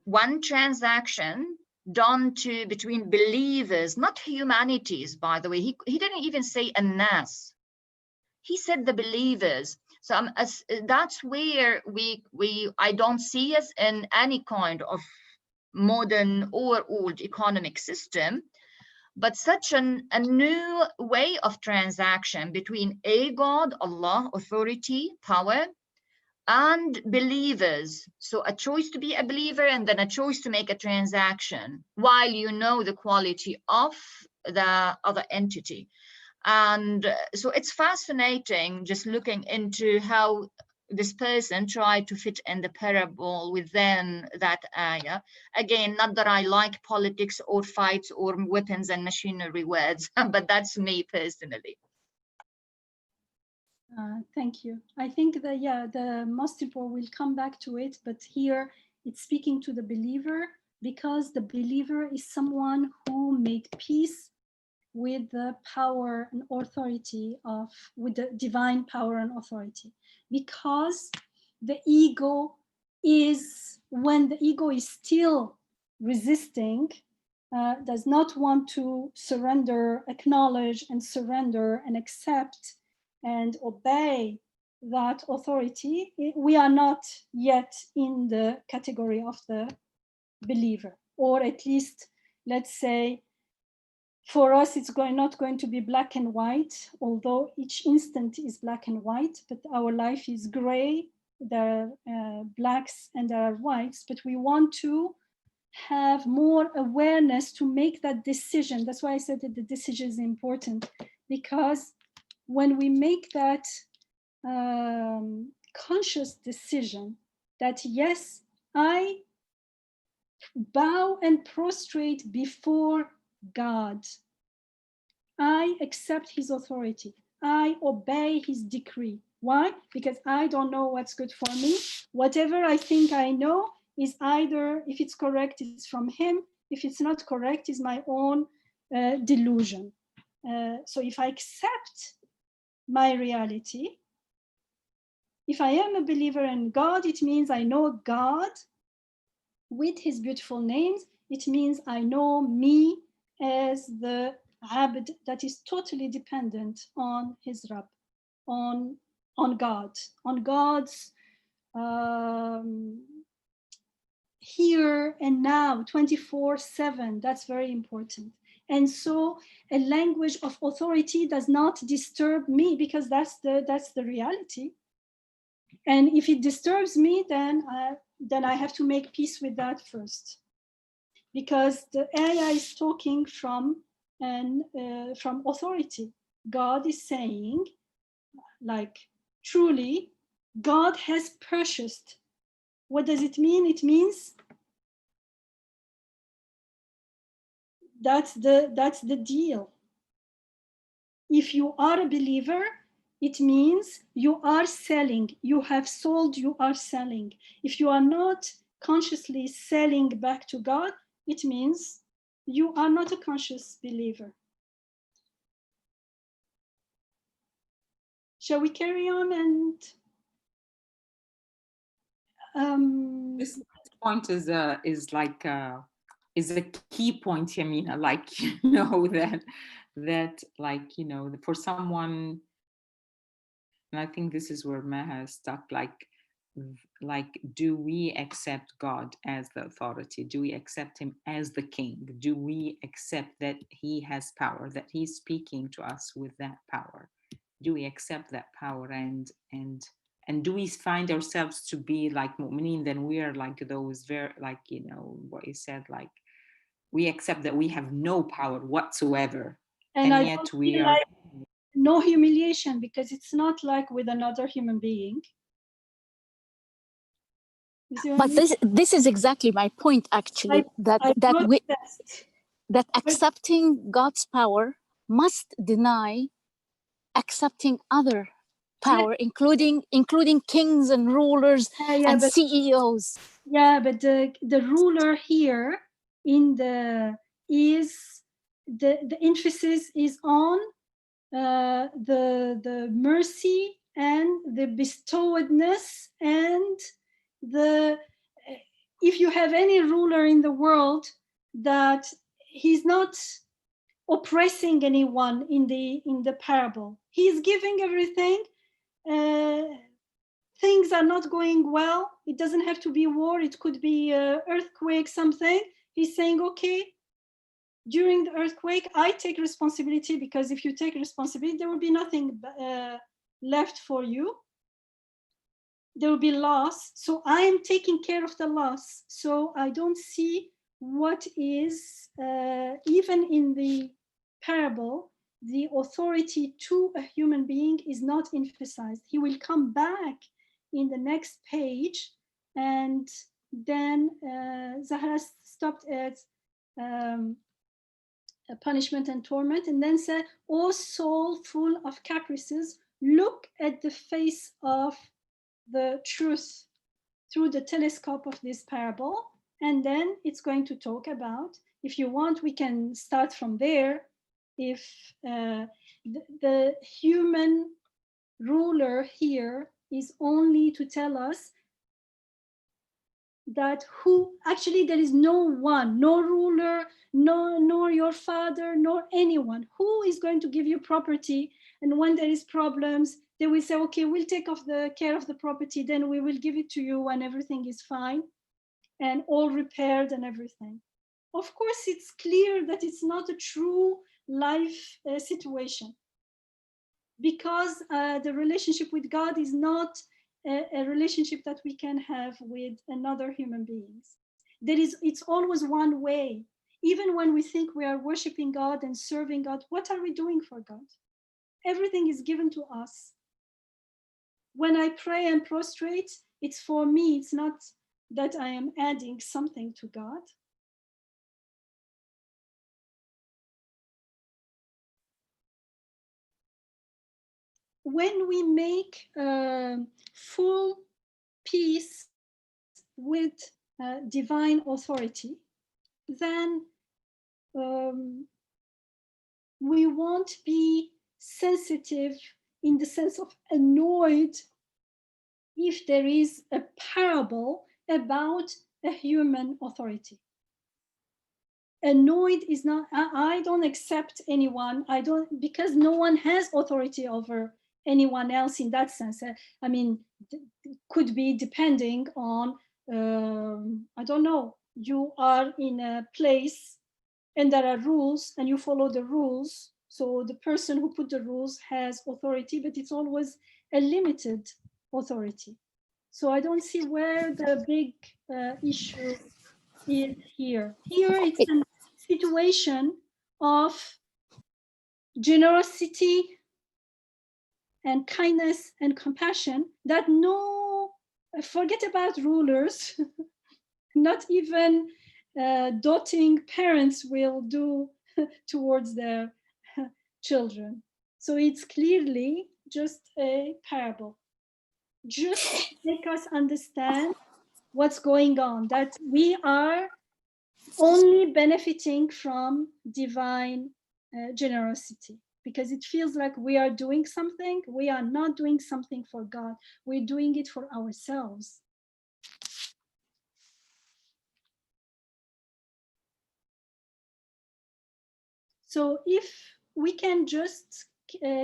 one transaction done between believers, not humanities, by the way. He didn't even say an-nas. He said the believers. So that's where I don't see us in any kind of modern or old economic system, but such a new way of transaction between a God, Allah, authority, power, and believers. So a choice to be a believer and then a choice to make a transaction while you know the quality of the other entity. And so it's fascinating just looking into how this person tried to fit in the parable within that ayah. Again, not that I like politics or fights or weapons and machinery words, but that's me personally. Thank you. I think that, yeah, the most important, we'll come back to it, but here it's speaking to the believer, because the believer is someone who made peace with the power and authority with the divine power and authority. Because the ego is, when the ego is still resisting, does not want to surrender, acknowledge and surrender and accept and obey that authority, we are not yet in the category of the believer, or at least, let's say, for us, it's not going to be black and white, although each instant is black and white, but our life is gray. There are blacks and there are whites, but we want to have more awareness to make that decision. That's why I said that the decision is important, because when we make that conscious decision that, yes, I bow and prostrate before God, I accept his authority, I obey his decree. Why? Because I don't know what's good for me. Whatever I think I know is either, if it's correct, it's from him. If it's not correct, it's my own delusion. So if I accept my reality, if I am a believer in God, it means I know God with his beautiful names. It means I know me as the abd that is totally dependent on his Rabb, on God, on God's here and now, 24/7. That's very important. And so a language of authority does not disturb me, because that's the reality. And if it disturbs me, then I have to make peace with that first, because the ayah is talking from authority. God is saying, like, truly, God has purchased. What does it mean? It means that's the deal. If you are a believer, it means you are selling. You have sold, you are selling. If you are not consciously selling back to God, it means you are not a conscious believer. Shall we carry on? And this point is a key point, Yamina. Like, you know, that like, you know, for someone, and I think this is where Maha is stuck. Like, do we accept God as the authority? Do we accept him as the king? Do we accept that he has power, that he's speaking to us with that power? Do we accept that power? And do we find ourselves to be like mu'mineen? Then we are like those very, like, you know, what you said, like, we accept that we have no power whatsoever. And yet we are... Like no humiliation, because it's not like with another human being. But this is exactly my point, actually, that accepting God's power must deny accepting other power, including kings and rulers and CEOs. Yeah, but the ruler here in the emphasis is on the mercy and the bestowedness, and if you have any ruler in the world that he's not oppressing anyone in the parable, he's giving everything. Things are not going well. It doesn't have to be war. It could be earthquake, something. He's saying, okay, during the earthquake, I take responsibility, because if you take responsibility, there will be nothing left for you. There will be loss. So I am taking care of the loss. So I don't see what is, even in the parable, the authority to a human being is not emphasized. He will come back in the next page, and then Zahara stopped at punishment and torment, and then said, "O soul full of caprices, look at the face of the truth through the telescope of this parable." And then it's going to talk about, if you want, we can start from there. If the human ruler here is only to tell us that actually there is no one, no ruler, nor your father, nor anyone who is going to give you property, and when there is problems, They will say, okay, we'll take off the care of the property, then we will give it to you when everything is fine and all repaired and everything. Of course, it's clear that it's not a true life situation, because the relationship with God is not a relationship that we can have with another human beings. It's always one way. Even when we think we are worshiping God and serving God, what are we doing for God? Everything is given to us. When I pray and prostrate, it's for me. It's not that I am adding something to God. When we make full peace with divine authority, then we won't be sensitive in the sense of annoyed if there is a parable about a human authority. Annoyed is not, I don't accept anyone, because no one has authority over anyone else in that sense. I mean, could be depending on, I don't know, you are in a place and there are rules and you follow the rules. So the person who put the rules has authority, but it's always a limited authority. So I don't see where the big issue is here. Here it's a situation of generosity and kindness and compassion that forget about rulers, not even doting parents will do towards their children. So it's clearly just a parable, just to make us understand what's going on, that we are only benefiting from divine generosity, because it feels like we are doing something. We are not doing something for God. We're doing it for ourselves. So if we can just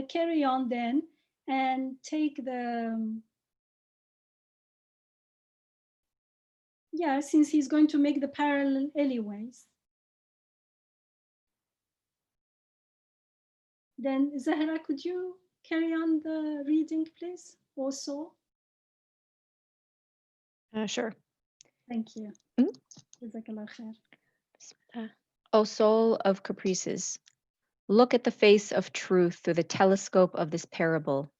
carry on then and take the, since he's going to make the parallel anyways. Then Zahara, could you carry on the reading, please, also? Sure. Thank you. Mm-hmm. O soul of caprices, look at the face of truth through the telescope of this parable.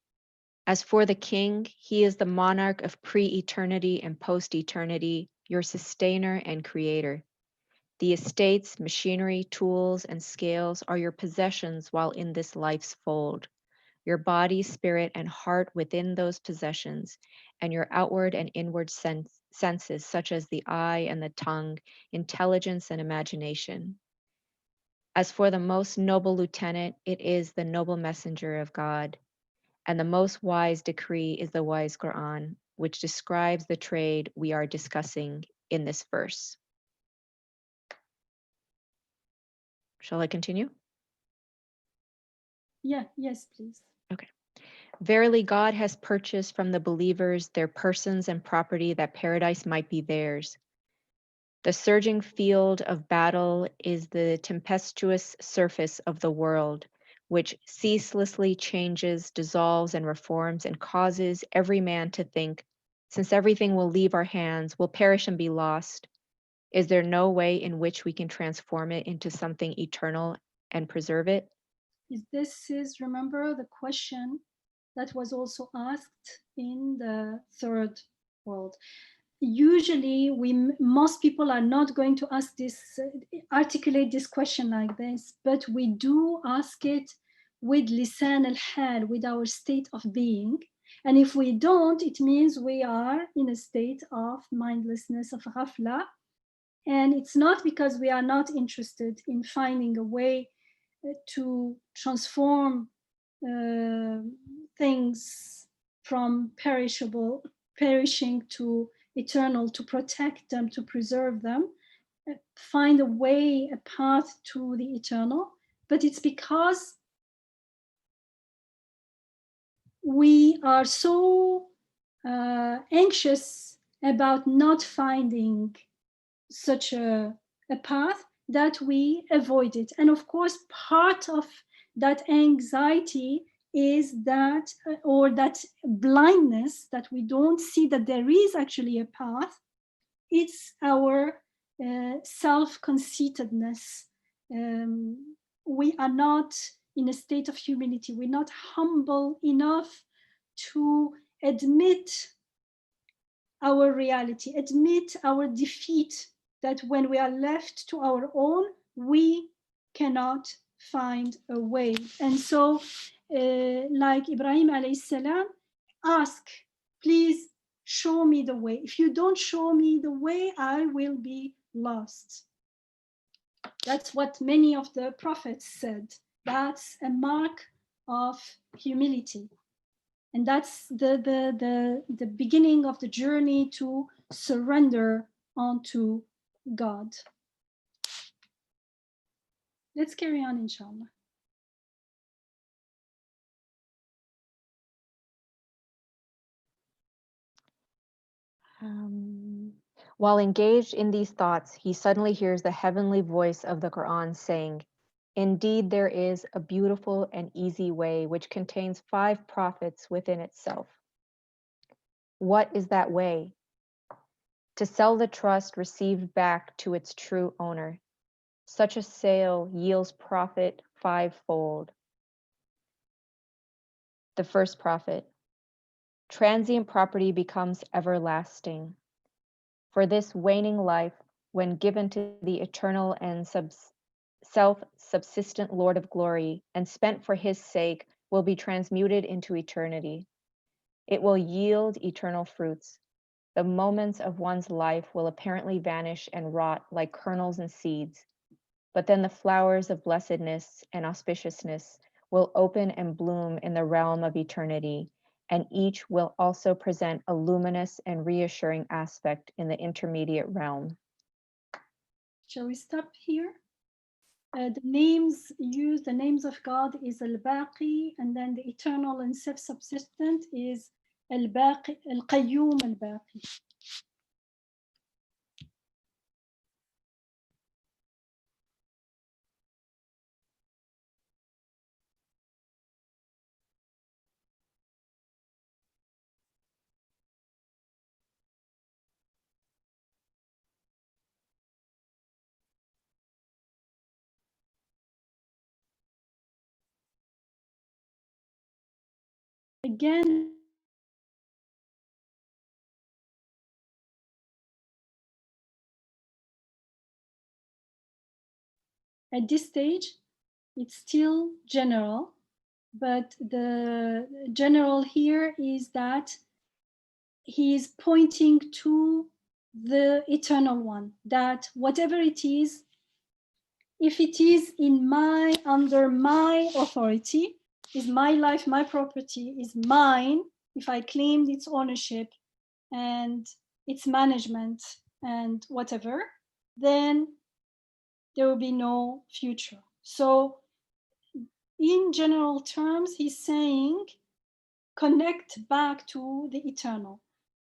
As for the king, he is the monarch of pre-eternity and post-eternity, your sustainer and creator. The estates, machinery, tools, and scales are your possessions while in this life's fold. Your body, spirit, and heart within those possessions, and your outward and inward senses, such as the eye and the tongue, intelligence and imagination. As for the most noble lieutenant, it is the noble messenger of God. And the most wise decree is the wise Quran, which describes the trade we are discussing in this verse. Shall I continue? Yes, please. Okay. Verily, God has purchased from the believers their persons and property that paradise might be theirs. The surging field of battle is the tempestuous surface of the world, which ceaselessly changes, dissolves, and reforms, and causes every man to think, since everything will leave our hands, will perish and be lost, is there no way in which we can transform it into something eternal and preserve it? This is, remember, the question that was also asked in the third world. Usually, most people are not going to ask this, articulate this question like this, but we do ask it with lisan al-hal, with our state of being. And if we don't, it means we are in a state of mindlessness, of Rafla. And it's not because we are not interested in finding a way to transform things from perishing to eternal, to protect them, to preserve them, find a way, a path to the eternal. But it's because we are so anxious about not finding such a path that we avoid it. And of course, part of that anxiety is that, or that blindness that we don't see that there is actually a path. It's our self-conceitedness. We are not in a state of humility. We're not humble enough to admit our reality, admit our defeat, that when we are left to our own, we cannot find a way. And so, like Ibrahim alayhi salam, ask, please show me the way. If you don't show me the way, I will be lost. That's what many of the prophets said. That's a mark of humility. And that's the beginning of the journey to surrender onto God. Let's carry on, inshallah. While engaged in these thoughts, he suddenly hears the heavenly voice of the Quran saying, "Indeed, there is a beautiful and easy way which contains 5 prophets within itself." What is that way? To sell the trust received back to its true owner. Such a sale yields profit 5-fold. The first prophet. Transient property becomes everlasting. For this waning life, when given to the eternal and self-subsistent Lord of glory and spent for his sake, will be transmuted into eternity. It will yield eternal fruits. The moments of one's life will apparently vanish and rot like kernels and seeds, but then the flowers of blessedness and auspiciousness will open and bloom in the realm of eternity, and each will also present a luminous and reassuring aspect in the intermediate realm. Shall we stop here? The names used, the names of God is Al-Baqi, and then the eternal and self-subsistent is Al-Baqi, Al-Qayyum Al-Baqi. Again, at this stage, it's still general, but the general here is that he is pointing to the eternal one, that whatever it is, if it is under my authority, is my life, my property, is mine, if I claimed its ownership and its management and whatever, then there will be no future. So in general terms, he's saying, connect back to the eternal.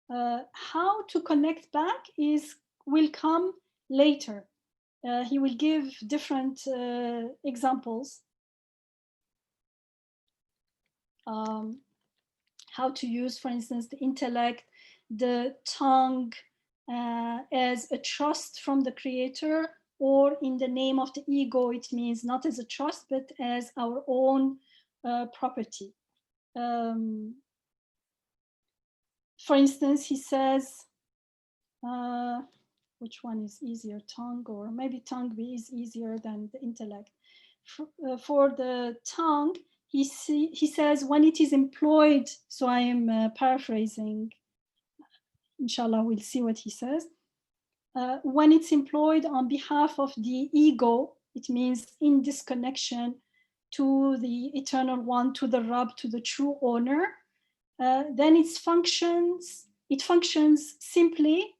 How to connect back will come later. He will give different examples. How to use, for instance, the intellect, the tongue as a trust from the creator, or in the name of the ego, it means not as a trust, but as our own property. For instance, he says, which one is easier, tongue, or maybe tongue is easier than the intellect. For the tongue, he says, when it is employed, so I am paraphrasing, inshallah, we'll see what he says. When it's employed on behalf of the ego, it means in disconnection to the eternal one, to the Rabb, to the true owner, then it functions simply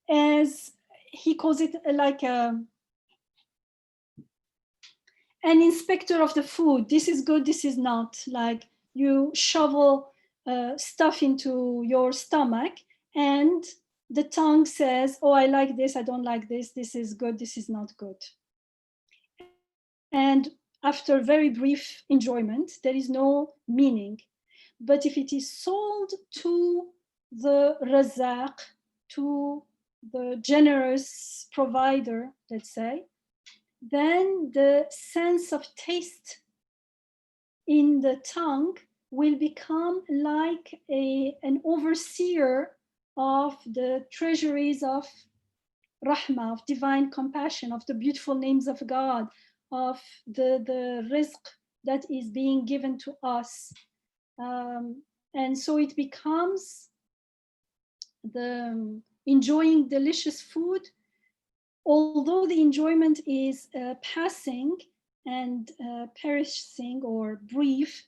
as he calls it, like an inspector of the food. This is good, this is not. Like you shovel stuff into your stomach and the tongue says, oh, I like this, I don't like this, this is good, this is not good. And after very brief enjoyment, there is no meaning. But if it is sold to the razaq, to the generous provider, let's say, then the sense of taste in the tongue will become like an overseer of the treasuries of rahmah, of divine compassion, of the beautiful names of God, of the rizq that is being given to us. And so it becomes the enjoying delicious food, although the enjoyment is passing and perishing or brief,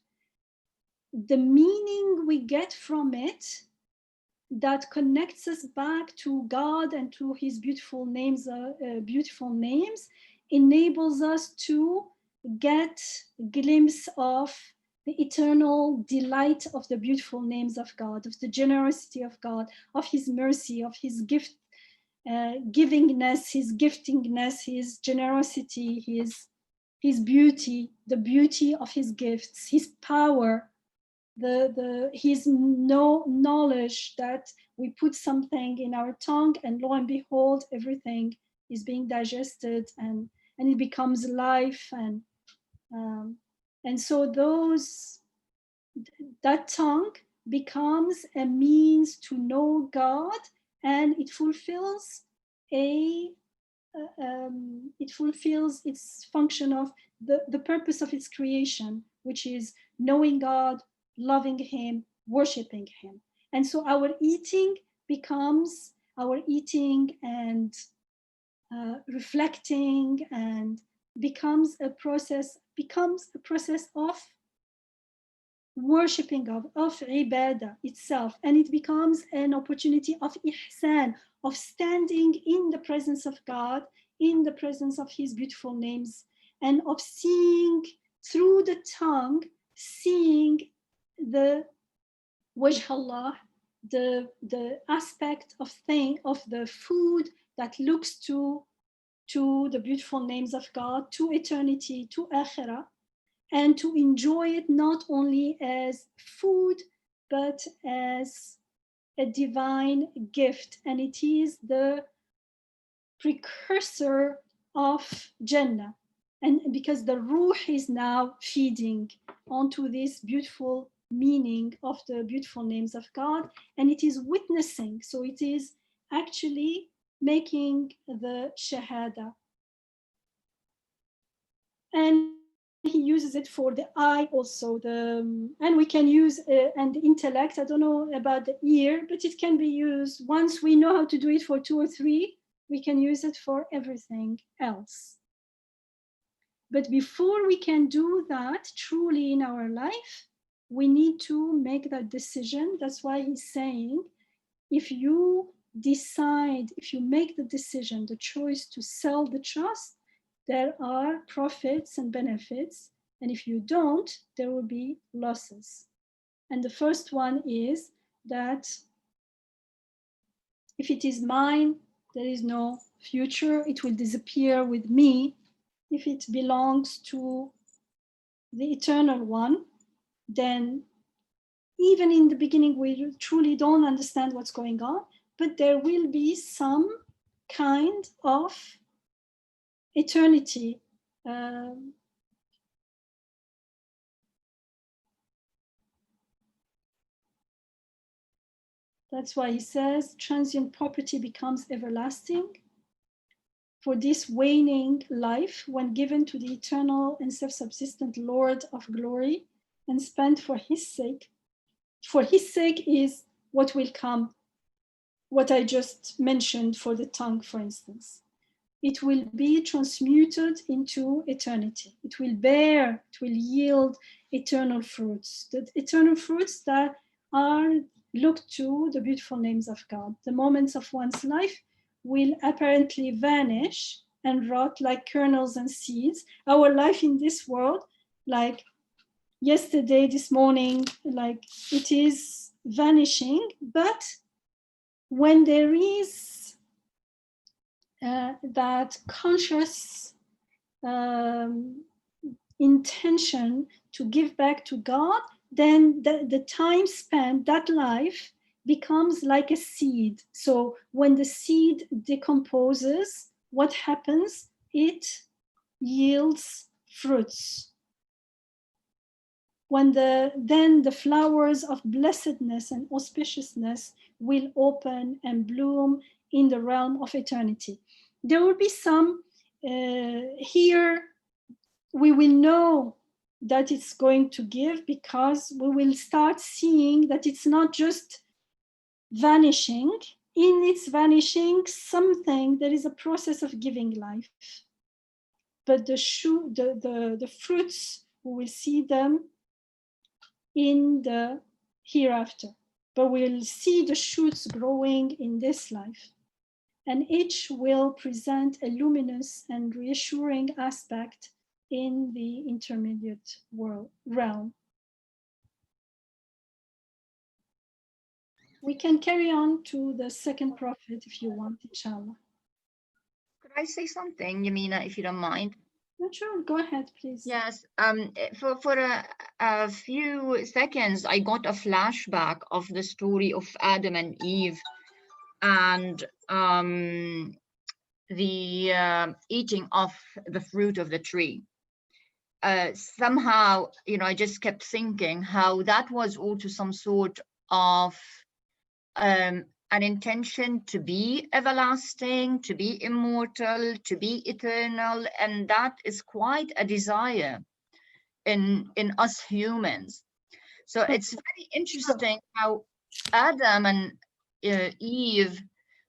the meaning we get from it that connects us back to God and to his beautiful names enables us to get a glimpse of the eternal delight of the beautiful names of God, of the generosity of God, of his mercy, of his gift, givingness, his giftingness, his generosity, his beauty, the beauty of his gifts, his power, his knowledge that we put something in our tongue and lo and behold, everything is being digested and it becomes life. And so that tongue becomes a means to know God, and it fulfills its function of the purpose of its creation, which is knowing God, loving him, worshiping him. And so our eating and reflecting and becomes a process of worshipping of ibadah itself, and it becomes an opportunity of ihsan, of standing in the presence of God, in the presence of his beautiful names, and of seeing through the tongue, seeing the wajh Allah, the aspect of the food that looks to the beautiful names of God, to eternity, to akhirah, and to enjoy it not only as food, but as a divine gift. And it is the precursor of Jannah. And because the ruh is now feeding onto this beautiful meaning of the beautiful names of God, and it is witnessing. So it is actually making the shahada. And he uses it for the eye also, and we can use and the intellect. I don't know about the ear, but it can be used once we know how to do it for 2 or 3, we can use it for everything else. But before we can do that truly in our life, we need to make that decision. That's why he's saying, if you make the decision, the choice to sell the trust, there are profits and benefits. And if you don't, there will be losses. And the first one is that if it is mine, there is no future. It will disappear with me. If it belongs to the eternal one, then even in the beginning, we truly don't understand what's going on, but there will be some kind of eternity. That's why he says transient property becomes everlasting. For this waning life, when given to the eternal and self-subsistent Lord of glory and spent for his sake is what will come, what I just mentioned for the tongue, for instance. It will be transmuted into eternity. It will yield eternal fruits. The eternal fruits that are looked to the beautiful names of God. The moments of one's life will apparently vanish, and rot like kernels and seeds. Our life in this world, like yesterday, this morning, like it is vanishing. But when there is that conscious intention to give back to God, then the time spent, that life becomes like a seed. So when the seed decomposes, what happens? It yields fruits. When then the flowers of blessedness and auspiciousness will open and bloom in the realm of eternity. There will be some here. We will know that it's going to give because we will start seeing that it's not just vanishing. In its vanishing, there is a process of giving life. But the fruits, we will see them in the hereafter. But we'll see the shoots growing in this life. And each will present a luminous and reassuring aspect in the intermediate realm. We can carry on to the second prophet if you want, Inshaallah. Could I say something, Yamina, if you don't mind? No, sure, go ahead, please. Yes, for a few seconds, I got a flashback of the story of Adam and Eve and the eating of the fruit of the tree. Somehow, I just kept thinking how that was also some sort of an intention to be everlasting, to be immortal, to be eternal, and that is quite a desire in us humans. So it's very interesting how Adam and Eve,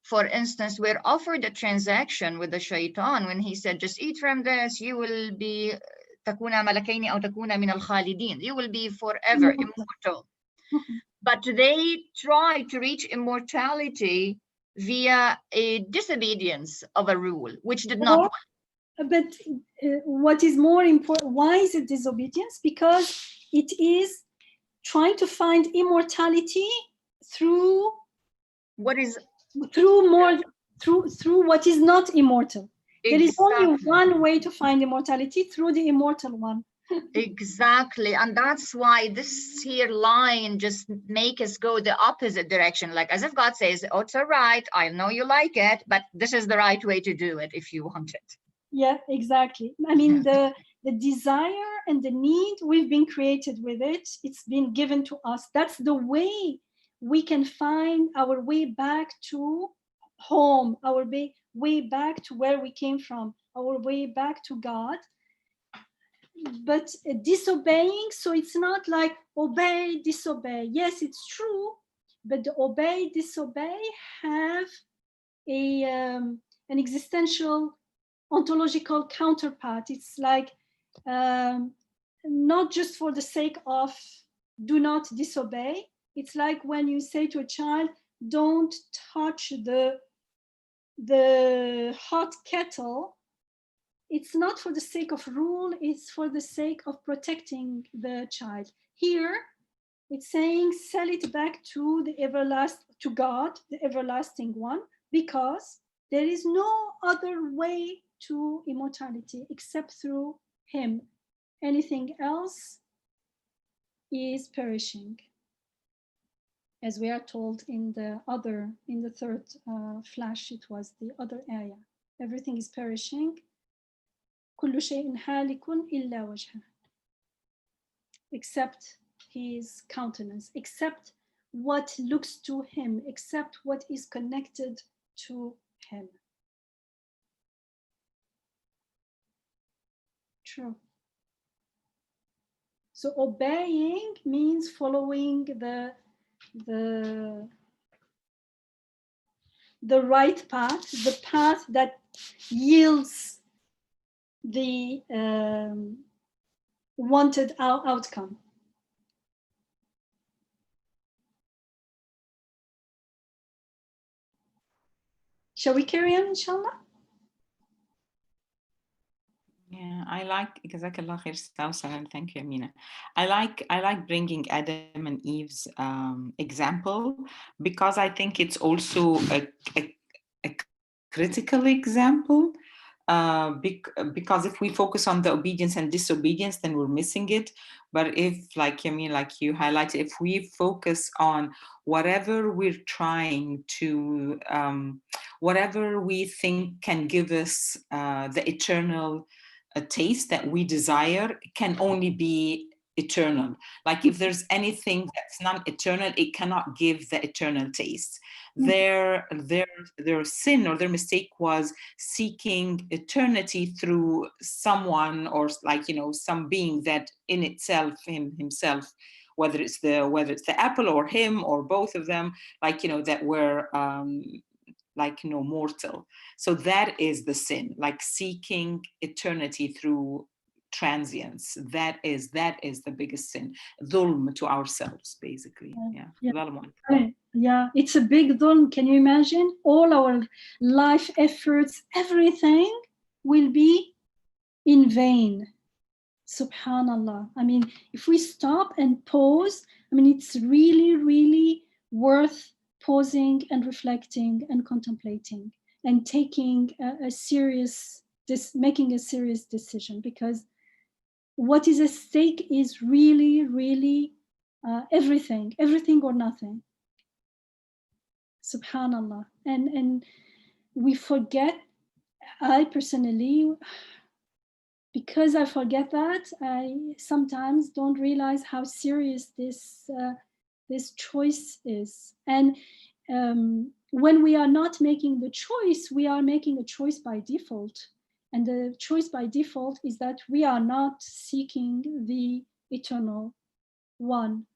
for instance, were offered a transaction with the shaitan when he said, just eat from this, you will be تكون ملكين أو تكون من الخالدين, you will be forever immortal. But they tried to reach immortality via a disobedience of a rule, which did not work. But what is more important, why is it disobedience? Because it is trying to find immortality through what is through what is not immortal. Exactly. There is only one way to find immortality, through the immortal one. Exactly, and that's why this here line just make us go the opposite direction, like as if God says, oh, it's all right, I know you like it, but this is the right way to do it if you want it. Yeah, exactly. I mean, the desire and the need, we've been created with it. It's been given to us. That's the way we can find our way back to home, our way back to where we came from, our way back to God. But disobeying, so it's not like obey, disobey. Yes, it's true, but the obey, disobey have an existential ontological counterpart. It's like not just for the sake of do not disobey. It's like when you say to a child, don't touch the hot kettle. It's not for the sake of rule, it's for the sake of protecting the child. Here, it's saying sell it back to to God, the everlasting one, because there is no other way to immortality except through him. Anything else is perishing. As we are told in the third flash, it was the other area. Everything is perishing. كل شيء هالك إلا وجهه. Except his countenance, except what looks to him, except what is connected to him. True. So obeying means following the right path, the path that yields the wanted outcome. Shall we carry on, Inshaallah? Yeah, I like, Jazakallah khair, Sahel. Thank you, Yamina. I like bringing Adam and Eve's example, because I think it's also a critical example. Because if we focus on the obedience and disobedience, then we're missing it. But if, like Yamina, like you highlighted, if we focus on whatever we're trying to, whatever we think can give us the eternal taste that we desire, can only be eternal. Like if there's anything that's non-eternal, it cannot give the eternal taste. Their sin or their mistake was seeking eternity through someone, or like, you know, some being that in itself, himself, whether it's the apple or him or both of them, like, you know, that were like, you know, mortal. So that is the sin, like seeking eternity through transience. That is the biggest sin. Dhulm to ourselves, basically. Yeah. Dhulm. Yeah, it's a big dhulm. Can you imagine? All our life efforts, everything will be in vain. Subhanallah. I mean, if we stop and pause, I mean, it's really, really worth pausing and reflecting and contemplating and taking making a serious decision, because what is at stake is really, really everything or nothing. Subhanallah. And we forget, I personally, because I forget that, I sometimes don't realize how serious this choice is. And when we are not making the choice, we are making a choice by default. And the choice by default is that we are not seeking the eternal one.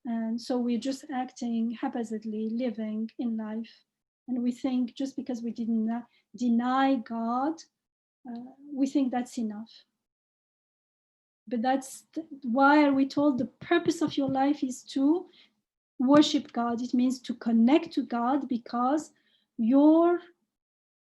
And so we're just acting haphazardly, living in life. And we think just because we didn't deny God, we think that's enough. But that's why are we told the purpose of your life is to worship God. It means to connect to God, because your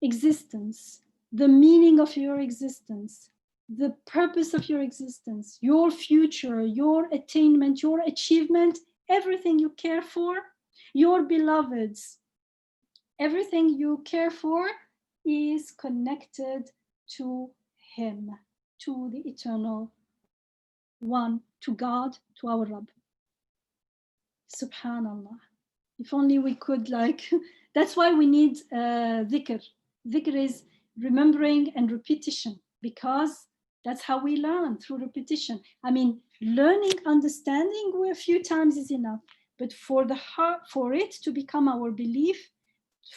existence, the meaning of your existence, the purpose of your existence, your future, your attainment, your achievement, everything you care for, your beloveds, everything you care for is connected to Him, to the eternal one, to God, to our Rabb. Subhanallah. If only we could, like, that's why we need dhikr. Dhikr is remembering and repetition, because that's how we learn, through repetition. I mean, learning, understanding a few times is enough, but for the heart, for it to become our belief,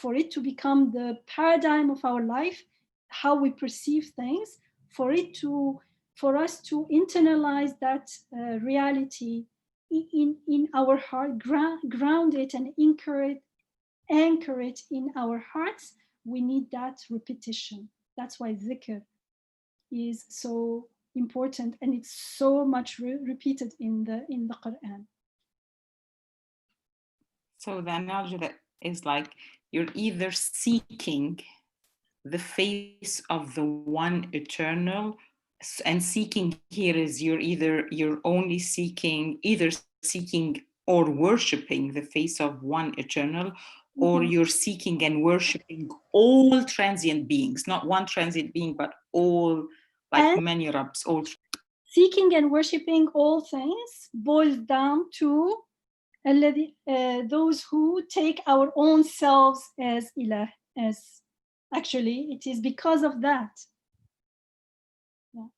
for it to become the paradigm of our life, how we perceive things, for us to internalize that reality in our heart, ground it and anchor it in our hearts, we need that repetition. That's why dhikr is so important, and it's so much repeated in the Quran. So the analogy that is like, you're either seeking the face of the one eternal, and seeking here is you're only seeking, either seeking or worshiping the face of one eternal, or you're seeking and worshiping all transient beings, not one transient being, but all, like, and many Rabbs, all. Seeking and worshiping all things boils down to those who take our own selves as ilah, as actually it is because of that. Yeah.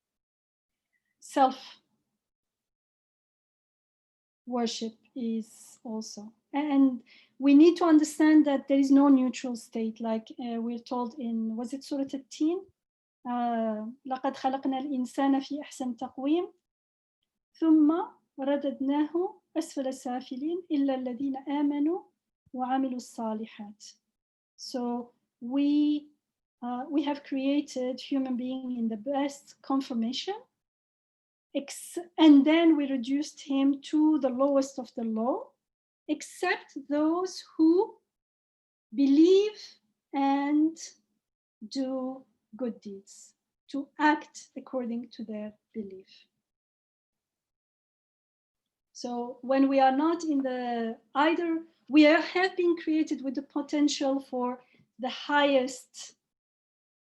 Self-worship is also, and we need to understand that there is no neutral state, like we're told in, was it Surah At-Tin? لقد خلقنا الإنسان في أحسن تقويم ثم رددناه أسفل سافلين إلا الذين آمنوا وعملوا الصالحات. So we have created human being in the best conformation, and then we reduced him to the lowest of the low, except those who believe and do good deeds. to act according to their belief. So when we are not in the, either we have been created with the potential for the highest,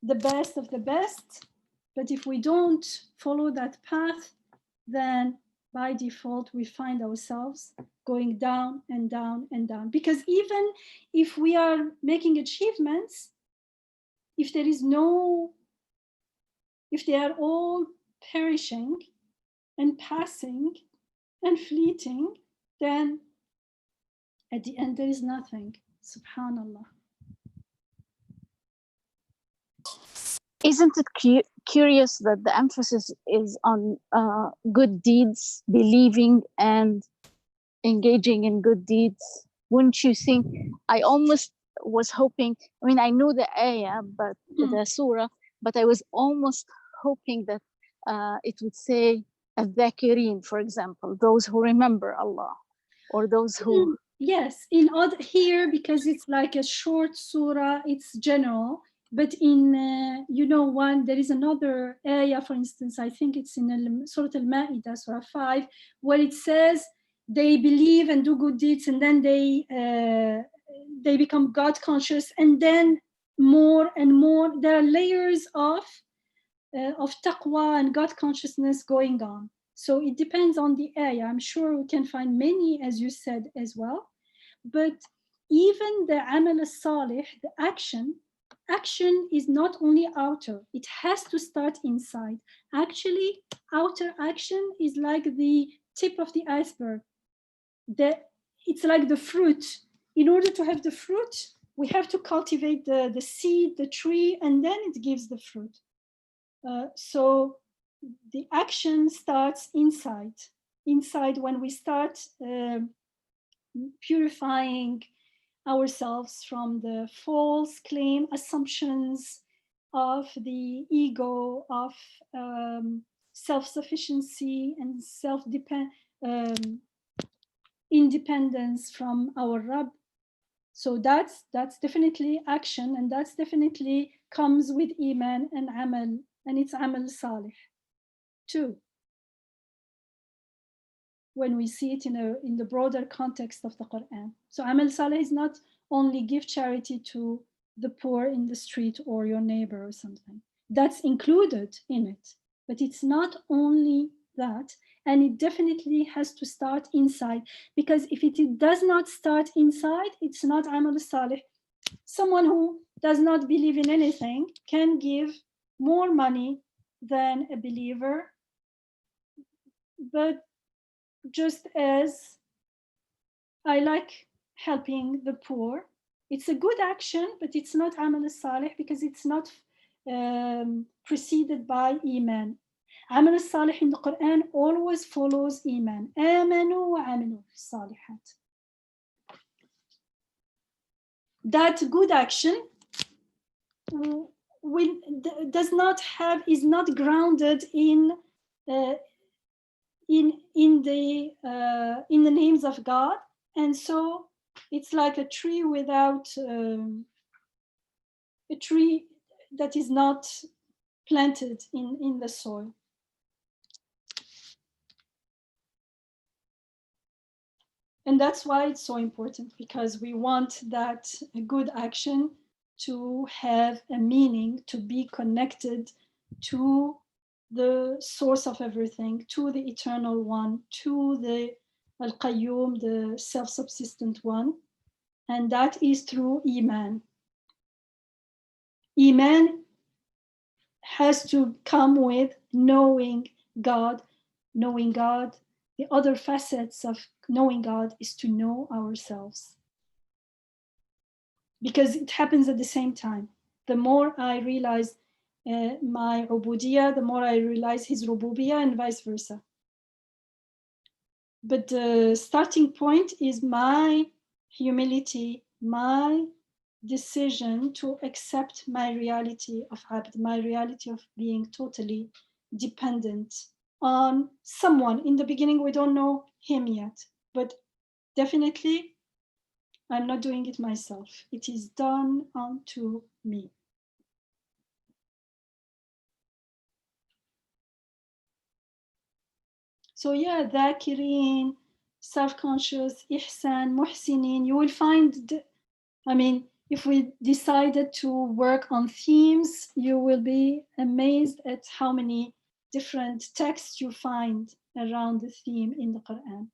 the best of the best, but if we don't follow that path, then by default we find ourselves going down and down and down. Because even if we are making achievements, if there is no, if they are all perishing and passing and fleeting, then at the end there is nothing. Subhanallah. Isn't it curious that the emphasis is on good deeds, believing and engaging in good deeds? Wouldn't you think? I almost was hoping, I mean, I knew the ayah, but the surah, but I was almost hoping that it would say al-dhakirin, for example, those who remember Allah, or those who... Yes, in other here, because it's like a short surah, it's general. But in, you know, one, there is another ayah, for instance, I think it's in Surah Al-Ma'idah, Surah 5, where it says they believe and do good deeds, and then they become God conscious, and then more and more, there are layers of taqwa and God consciousness going on. So it depends on the ayah. I'm sure we can find many, as you said as well. But even the amal as-salih, the action is not only outer, it has to start inside. Actually, outer action is like the tip of the iceberg. It's like the fruit. In order to have the fruit, we have to cultivate the seed, the tree, and then it gives the fruit. So the action starts inside. Inside, when we start purifying ourselves from the false claim assumptions of the ego, of self-sufficiency and independence from our Rabb. So that's definitely action, and that's definitely comes with Iman and Amal, and it's Amal Salih too, when we see it in the broader context of the Quran. So Amal Salih is not only give charity to the poor in the street or your neighbor or something. That's included in it, but it's not only that, and it definitely has to start inside, because if it does not start inside, it's not Amal Salih. Someone who does not believe in anything can give more money than a believer, but just as I like helping the poor, it's a good action, but it's not Amal Salih because it's not preceded by Iman. Amal Salih in the Quran always follows Iman. Amanu wa aminu salihat. That good action is not grounded in the names of God, and so it's like a tree without a tree that is not planted in the soil. And that's why it's so important, because we want that good action to have a meaning, to be connected to the source of everything, to the eternal one, to the Al-Qayyum, the self-subsistent one. And that is through Iman. Iman has to come with knowing God. Knowing God, the other facets of knowing God is to know ourselves. Because it happens at the same time. The more I realize my ubudiyah, the more I realize his rububiyah, and vice versa. But the starting point is my humility, my decision to accept my reality of abd, my reality of being totally dependent on someone. In the beginning, we don't know him yet, but definitely I'm not doing it myself. It is done unto me. So yeah, dhakirin, self-conscious, ihsan, muhsinin, you will find, I mean, if we decided to work on themes, you will be amazed at how many different texts you find around the theme in the Quran.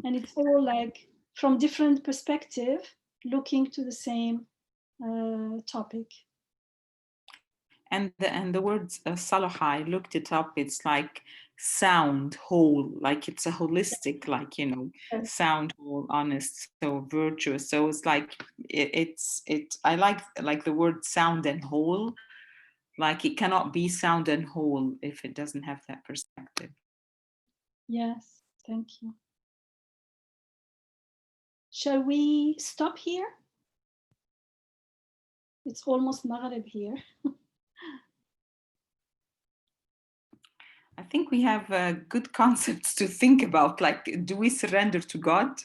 And it's all like from different perspective, looking to the same topic. And the word salaha, I looked it up. It's like sound, whole, like it's a holistic, like, you know, Yes. sound, whole, honest, so virtuous. So it's like I like the word sound and whole. Like it cannot be sound and whole if it doesn't have that perspective. Yes, thank you. Shall we stop here? It's almost Maghrib here. I think we have good concepts to think about. Like, do we surrender to God?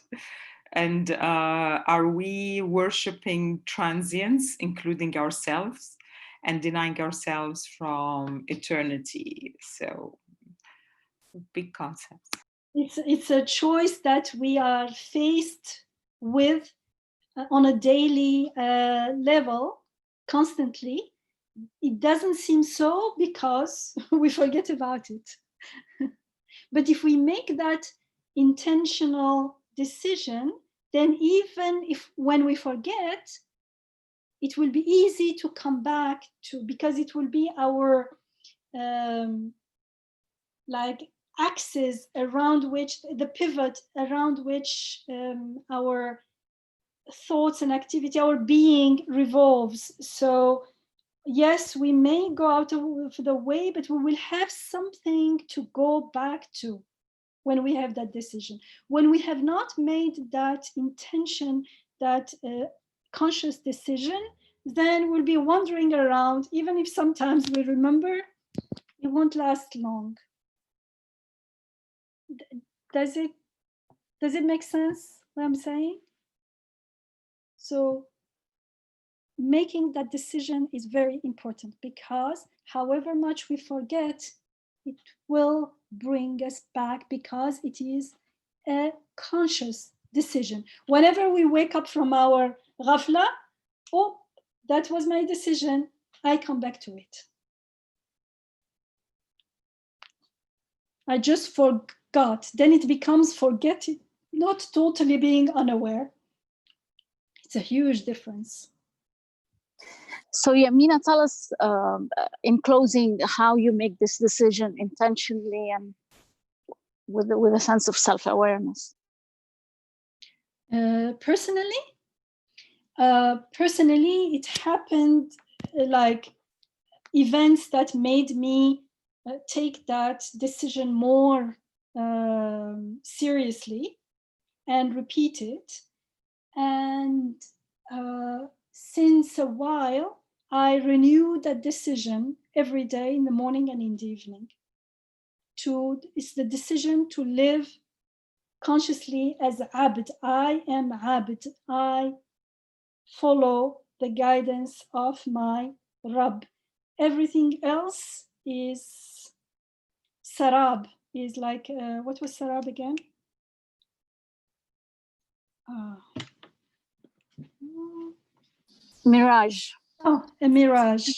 And are we worshipping transience, including ourselves, and denying ourselves from eternity? So, big concepts. It's a choice that we are faced with on a daily level, constantly. It doesn't seem so because we forget about it. But if we make that intentional decision, then even if when we forget, it will be easy to come back to, because it will be our like axis around which, the pivot around which our thoughts and activity, our being revolves. So yes, we may go out of the way, but we will have something to go back to when we have that decision. When we have not made that intention, that conscious decision, then we'll be wandering around. Even if sometimes we remember, it won't last long. Does it make sense what I'm saying? So making that decision is very important, because however much we forget, it will bring us back, because it is a conscious decision. Whenever we wake up from our Rafla, oh, that was my decision, I come back to it. I just forgot. Then it becomes forgetting, not totally being unaware. It's a huge difference. So Yamina, tell us in closing how you make this decision intentionally and with a sense of self-awareness. Personally, it happened like events that made me take that decision more seriously and repeat it. And since a while, I renew that decision every day, in the morning and in the evening. It's the decision to live consciously as abd. I am abd. I follow the guidance of my Rabb. Everything else is sarab, is like, what was sarab again? Mirage. Oh, a mirage.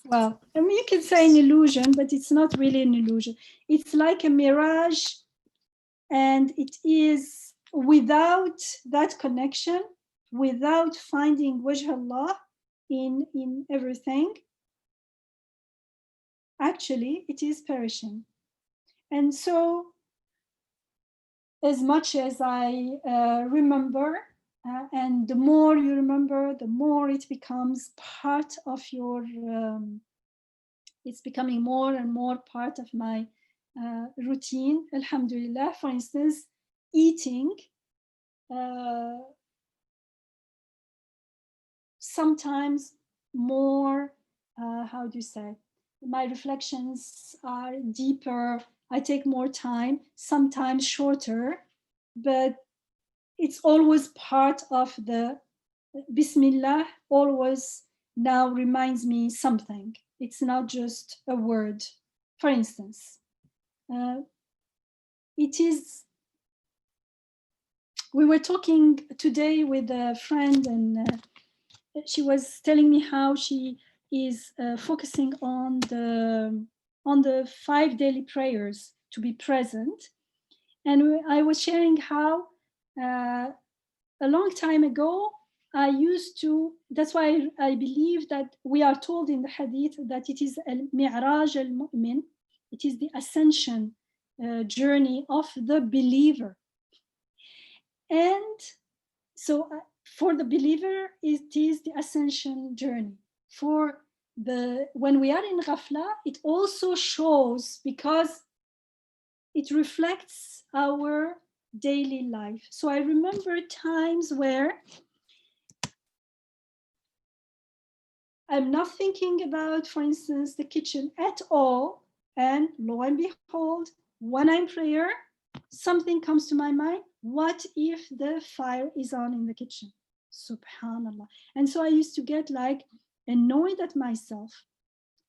Well, I mean, you can say an illusion, but it's not really an illusion. It's like a mirage, and it is without that connection, without finding Wajh Allah in everything. Actually, it is perishing. And so, as much as I remember, and the more you remember, the more it becomes part of your, it's becoming more and more part of my routine, alhamdulillah. For instance, eating, sometimes more, how do you say, my reflections are deeper, I take more time, sometimes shorter, but it's always part of the Bismillah, always now reminds me something. It's not just a word. For instance, it is, we were talking today with a friend, and she was telling me how she is focusing on the 5 daily prayers to be present. And I was sharing how a long time ago, I used to, that's why I believe that we are told in the hadith that it is al-mi'raj al-mu'min, it is the ascension journey of the believer. And so for the believer, it is the ascension journey. For when we are in Rafla, it also shows, because it reflects our daily life. So I remember times where I'm not thinking about, for instance, the kitchen at all. And lo and behold, when I'm prayer, something comes to my mind. What if the fire is on in the kitchen? Subhanallah. And so I used to get like annoyed at myself.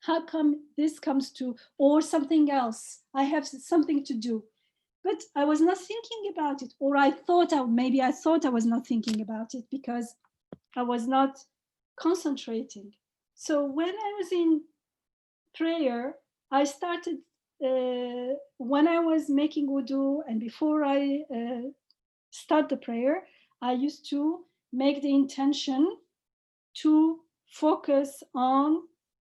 How come this comes to, or something else? I have something to do. But I was not thinking about it. Or maybe I thought I was not thinking about it because I was not concentrating. So when I was in prayer, I started, when I was making wudu and before I start the prayer, I used to make the intention to focus on,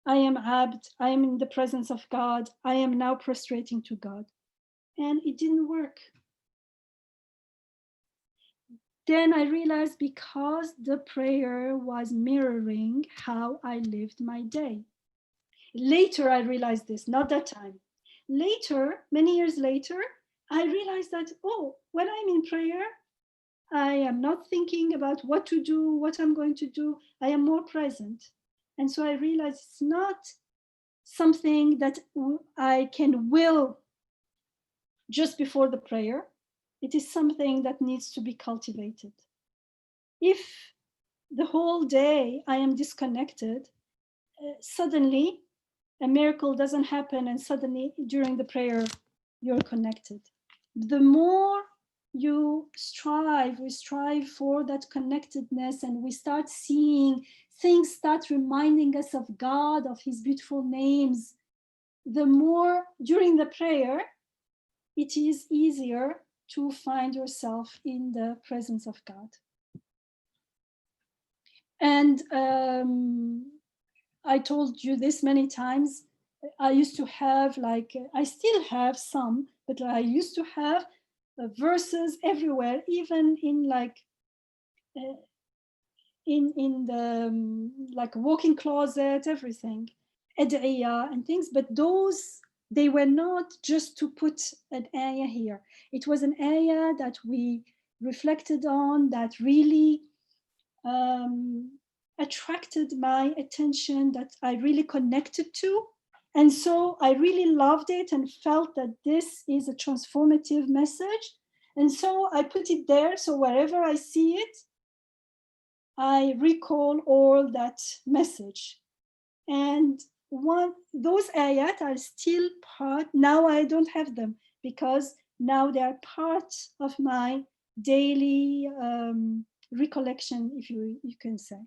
I am abd, I am in the presence of God, I am now prostrating to God. And it didn't work. Then I realized because the prayer was mirroring how I lived my day. Later, I realized this, not that time. Later, many years later, I realized that, oh, when I'm in prayer, I am not thinking about what to do, what I'm going to do. I am more present. And so I realized it's not something that I can will just before the prayer. It is something that needs to be cultivated. If the whole day I am disconnected, suddenly a miracle doesn't happen and suddenly during the prayer you're connected. The more we strive for that connectedness, and we start seeing things start reminding us of God, of his beautiful names, the more during the prayer it is easier to find yourself in the presence of God. And I told you this many times. I used to have I still have some, but I used to have verses everywhere, even in in the walk-in closet, everything, ad'iyah and things. But those, they were not just to put an ayah here. It was an ayah that we reflected on, that really attracted my attention, that I really connected to. And so I really loved it and felt that this is a transformative message. And so I put it there. So wherever I see it, I recall all that message. And those ayat are still part, now I don't have them because now they are part of my daily recollection, if you can say.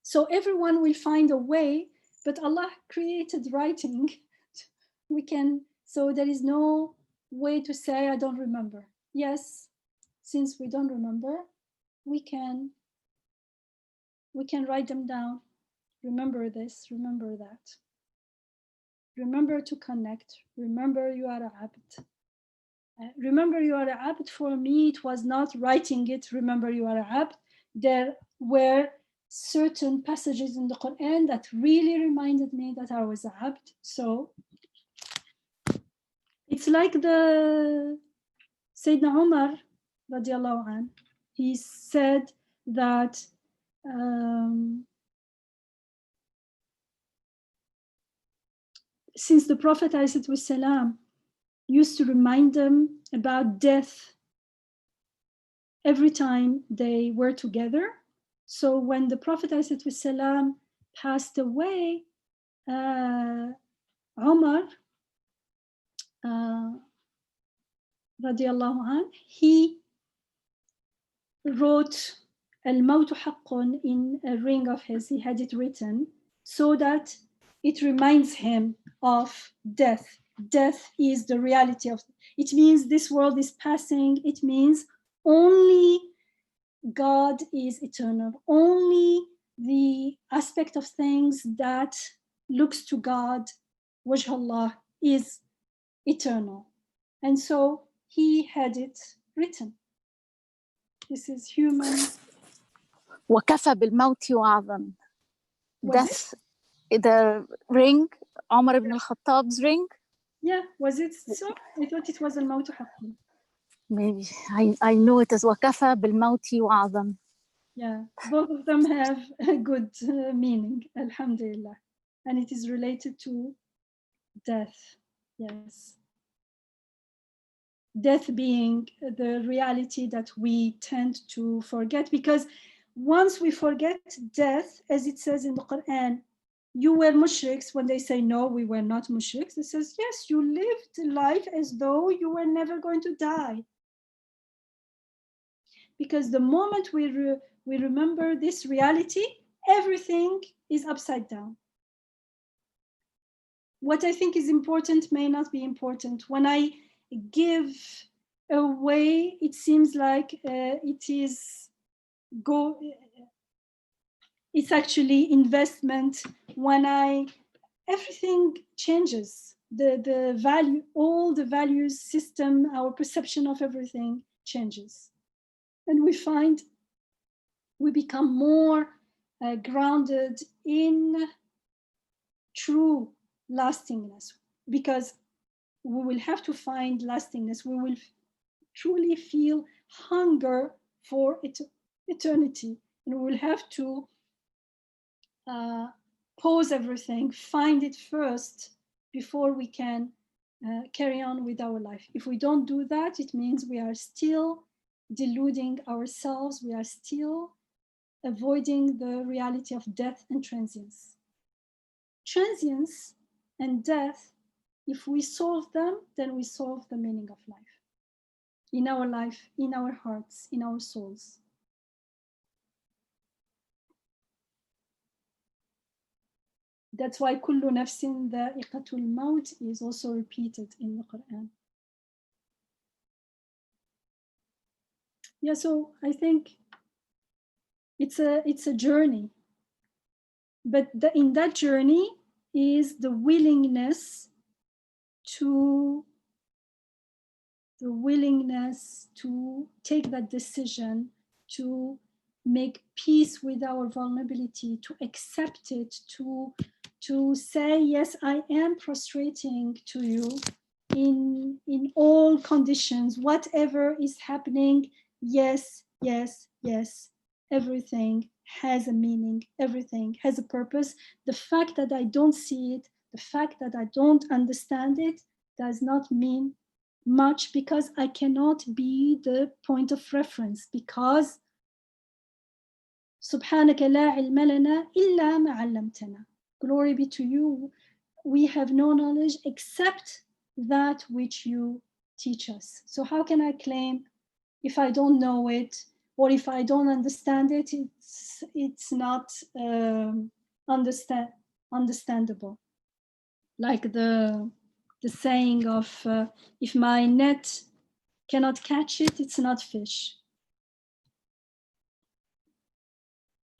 So everyone will find a way, but Allah created writing. So there is no way to say, I don't remember. Yes, since we don't remember, we can write them down. Remember this, remember that. Remember to connect. Remember you are a abd. Remember you are a abd, for me, it was not writing it, remember you are a abd. There were certain passages in the Quran that really reminded me that I was a abd. So it's like the Sayyidina Umar, radiallahu anh, he said that since the Prophet ﷺ used to remind them about death every time they were together. So when the Prophet ﷺ passed away, Umar radiallahu anh, he wrote Al-Mawtu Haqqun in a ring of his. He had it written so that it reminds him of death. Death is the reality of it. Means this world is passing. It means only God is eternal. Only the aspect of things that looks to God, Wajh Allah, is eternal. And so he had it written. This is human. وكفى بالموت وعظا. Was Death, the ring, Umar ibn al-Khattab's ring. Yeah, was it so? I thought it was al-mawtu haqqun. Maybe I know it as وكفى بالموت وعظا. Yeah, both of them have a good meaning, alhamdulillah. And it is related to death, yes. Death being the reality that we tend to forget, because once we forget death, as it says in the Quran, you were mushriks. When they say no, we were not mushriks, it says yes, you lived life as though you were never going to die. Because the moment we remember this reality, everything is upside down. What I think is important may not be important. When I give away, it seems like it's actually investment. When everything changes, the value, all the values system, our perception of everything changes. And we find we become more grounded in true lastingness, because we will have to find lastingness. We will truly feel hunger for eternity, and we will have to pause everything, find it first before we can carry on with our life. If we don't do that, it means we are still deluding ourselves. We are still avoiding the reality of death and transience. Transience and death, if we solve them, then we solve the meaning of life, in our hearts, in our souls. That's why kullu nafsin dha'iqatul maut is also repeated in the Quran. Yeah, so I think it's a journey, but in that journey is the willingness to take that decision, to make peace with our vulnerability, to accept it, to say, yes, I am prostrating to you in all conditions, whatever is happening. Yes, yes, yes. Everything has a meaning. Everything has a purpose. The fact that I don't see it, the fact that I don't understand it, does not mean much, because I cannot be the point of reference, because Subhanaka la ilma lana illa ma 'allamtana. Glory be to you. We have no knowledge except that which you teach us. So how can I claim if I don't know it, or if I don't understand it? It's not understandable. Like the saying of if my net cannot catch it, it's not fish.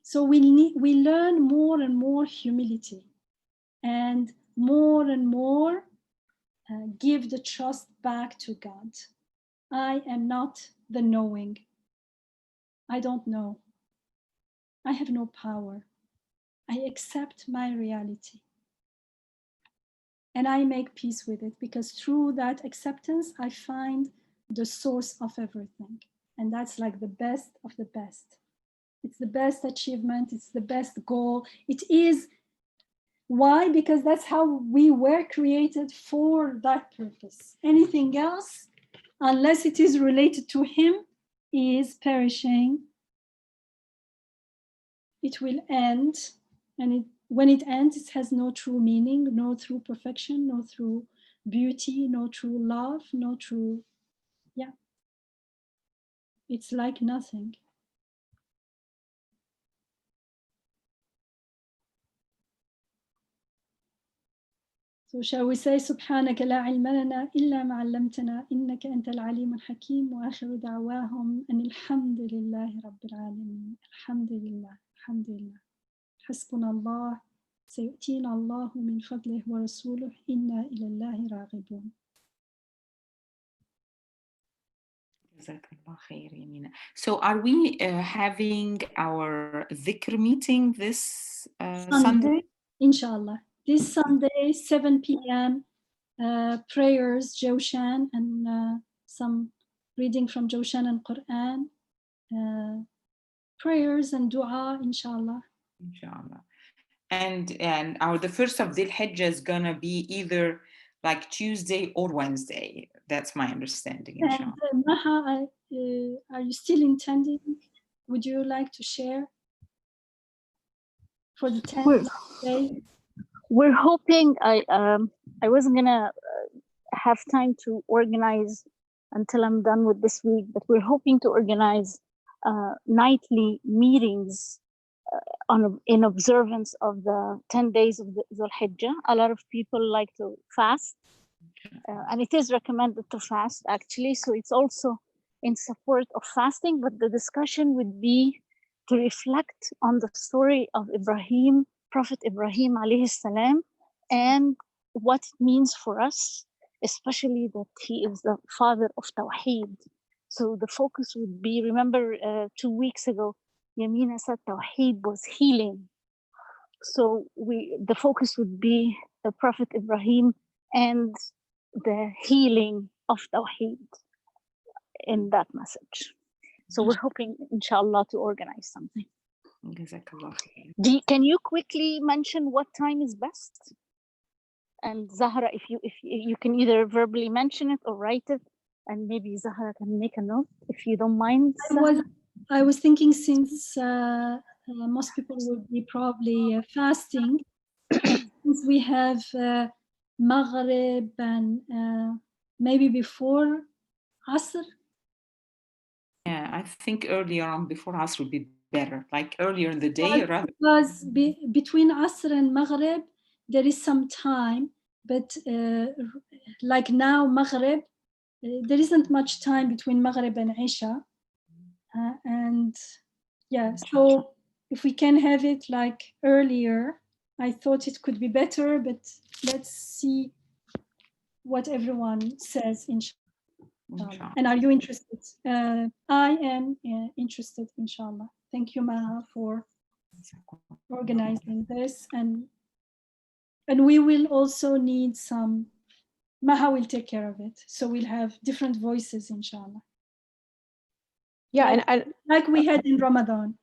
So we learn more and more humility, and more give the trust back to God. I am not the knowing. I don't know. I have no power. I accept my reality. And I make peace with it, because through that acceptance, I find the source of everything. And that's like the best of the best. It's the best achievement. It's the best goal. It is. Why? Because that's how we were created, for that purpose. Anything else, unless it is related to Him, is perishing. It will end, and when it ends, it has no true meaning, no true perfection, no true beauty, no true love, no true yeah, it's like nothing. So shall we say سبحانك لا علم لنا إلا ما علمتنا إنك أنت العليم الحكيم وآخر دعواهم أن الحمد لله رب العالمين. الحمد لله الحمد لله حسبنا الله سيؤتينا الله من فضله ورسوله إنا إلى الله راغبون. Jazakallah khair, Yamina. So are we having our dhikr meeting this Sunday? Inshallah. This Sunday, 7 p.m. Prayers, Joshan, and some reading from Joshan and Quran. Prayers and dua, inshallah. Inshallah. And the first of Dhul Hijjah is gonna be either like Tuesday or Wednesday. That's my understanding, inshallah. And Maha, are you still intending? Would you like to share for the 10th day? We're hoping. I wasn't gonna have time to organize until I'm done with this week, but we're hoping to organize nightly meetings in observance of the 10 days of the Dhul Hijjah. A lot of people like to fast, and it is recommended to fast actually. So it's also in support of fasting, but the discussion would be to reflect on the story of Ibrahim, Prophet Ibrahim alayhi salam, and what it means for us, especially that he is the father of Tawheed. So the focus would be, remember 2 weeks ago, Yamina said Tawheed was healing. So the focus would be the Prophet Ibrahim and the healing of Tawheed in that message. So we're hoping, inshallah, to organize something. Can you quickly mention what time is best? And Zahara, if you can either verbally mention it or write it, and maybe Zahara can make a note if you don't mind. I was thinking, since most people will be probably fasting, since we have Maghrib and maybe before Asr. Yeah, I think earlier on before Asr would be better, like earlier in the day. Because between Asr and Maghrib, there is some time, but like now, Maghrib, there isn't much time between Maghrib and Isha. And yeah, so if we can have it like earlier, I thought it could be better, but let's see what everyone says, inshallah. And are you interested? I am interested, inshallah. Thank you, Maha, for organizing this. And we will also need some, Maha will take care of it. So we'll have different voices, inshallah. Yeah, like we had in Ramadan.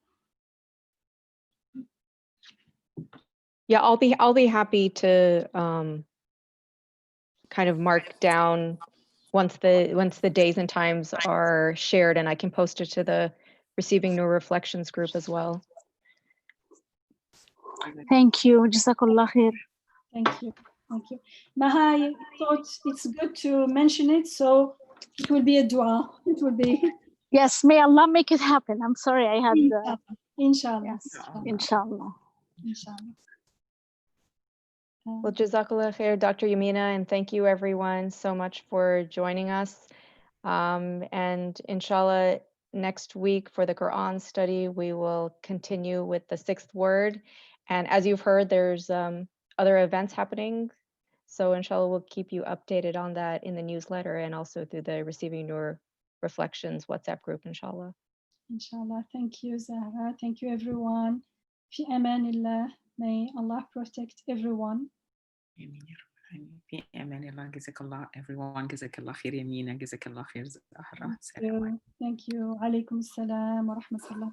Yeah, I'll be happy to kind of mark down once the days and times are shared, and I can post it to the Receiving New Reflections group as well. Thank you. Jazakallah khair. Thank you. Thank you. Maha, I thought it's good to mention it, so it will be a dua. It will be. Yes, may Allah make it happen. I'm sorry I had Inshallah. Yes, inshallah. Inshallah. Well, Jazakallah khair, Dr. Yamina, and thank you everyone so much for joining us. And inshallah, next week for the Quran study, we will continue with the 6th word. And as you've heard, there's other events happening. So inshallah, we'll keep you updated on that in the newsletter and also through the Receiving Your Reflections WhatsApp group, inshallah. Inshallah. Thank you, Zahra. Thank you, everyone. Fi amanillah. May Allah protect everyone. في أمان الله. جزاك الله everyone. جزاك الله خير يمينة. جزاك الله خير زهرة. Thank you. عليكم السلام ورحمة الله.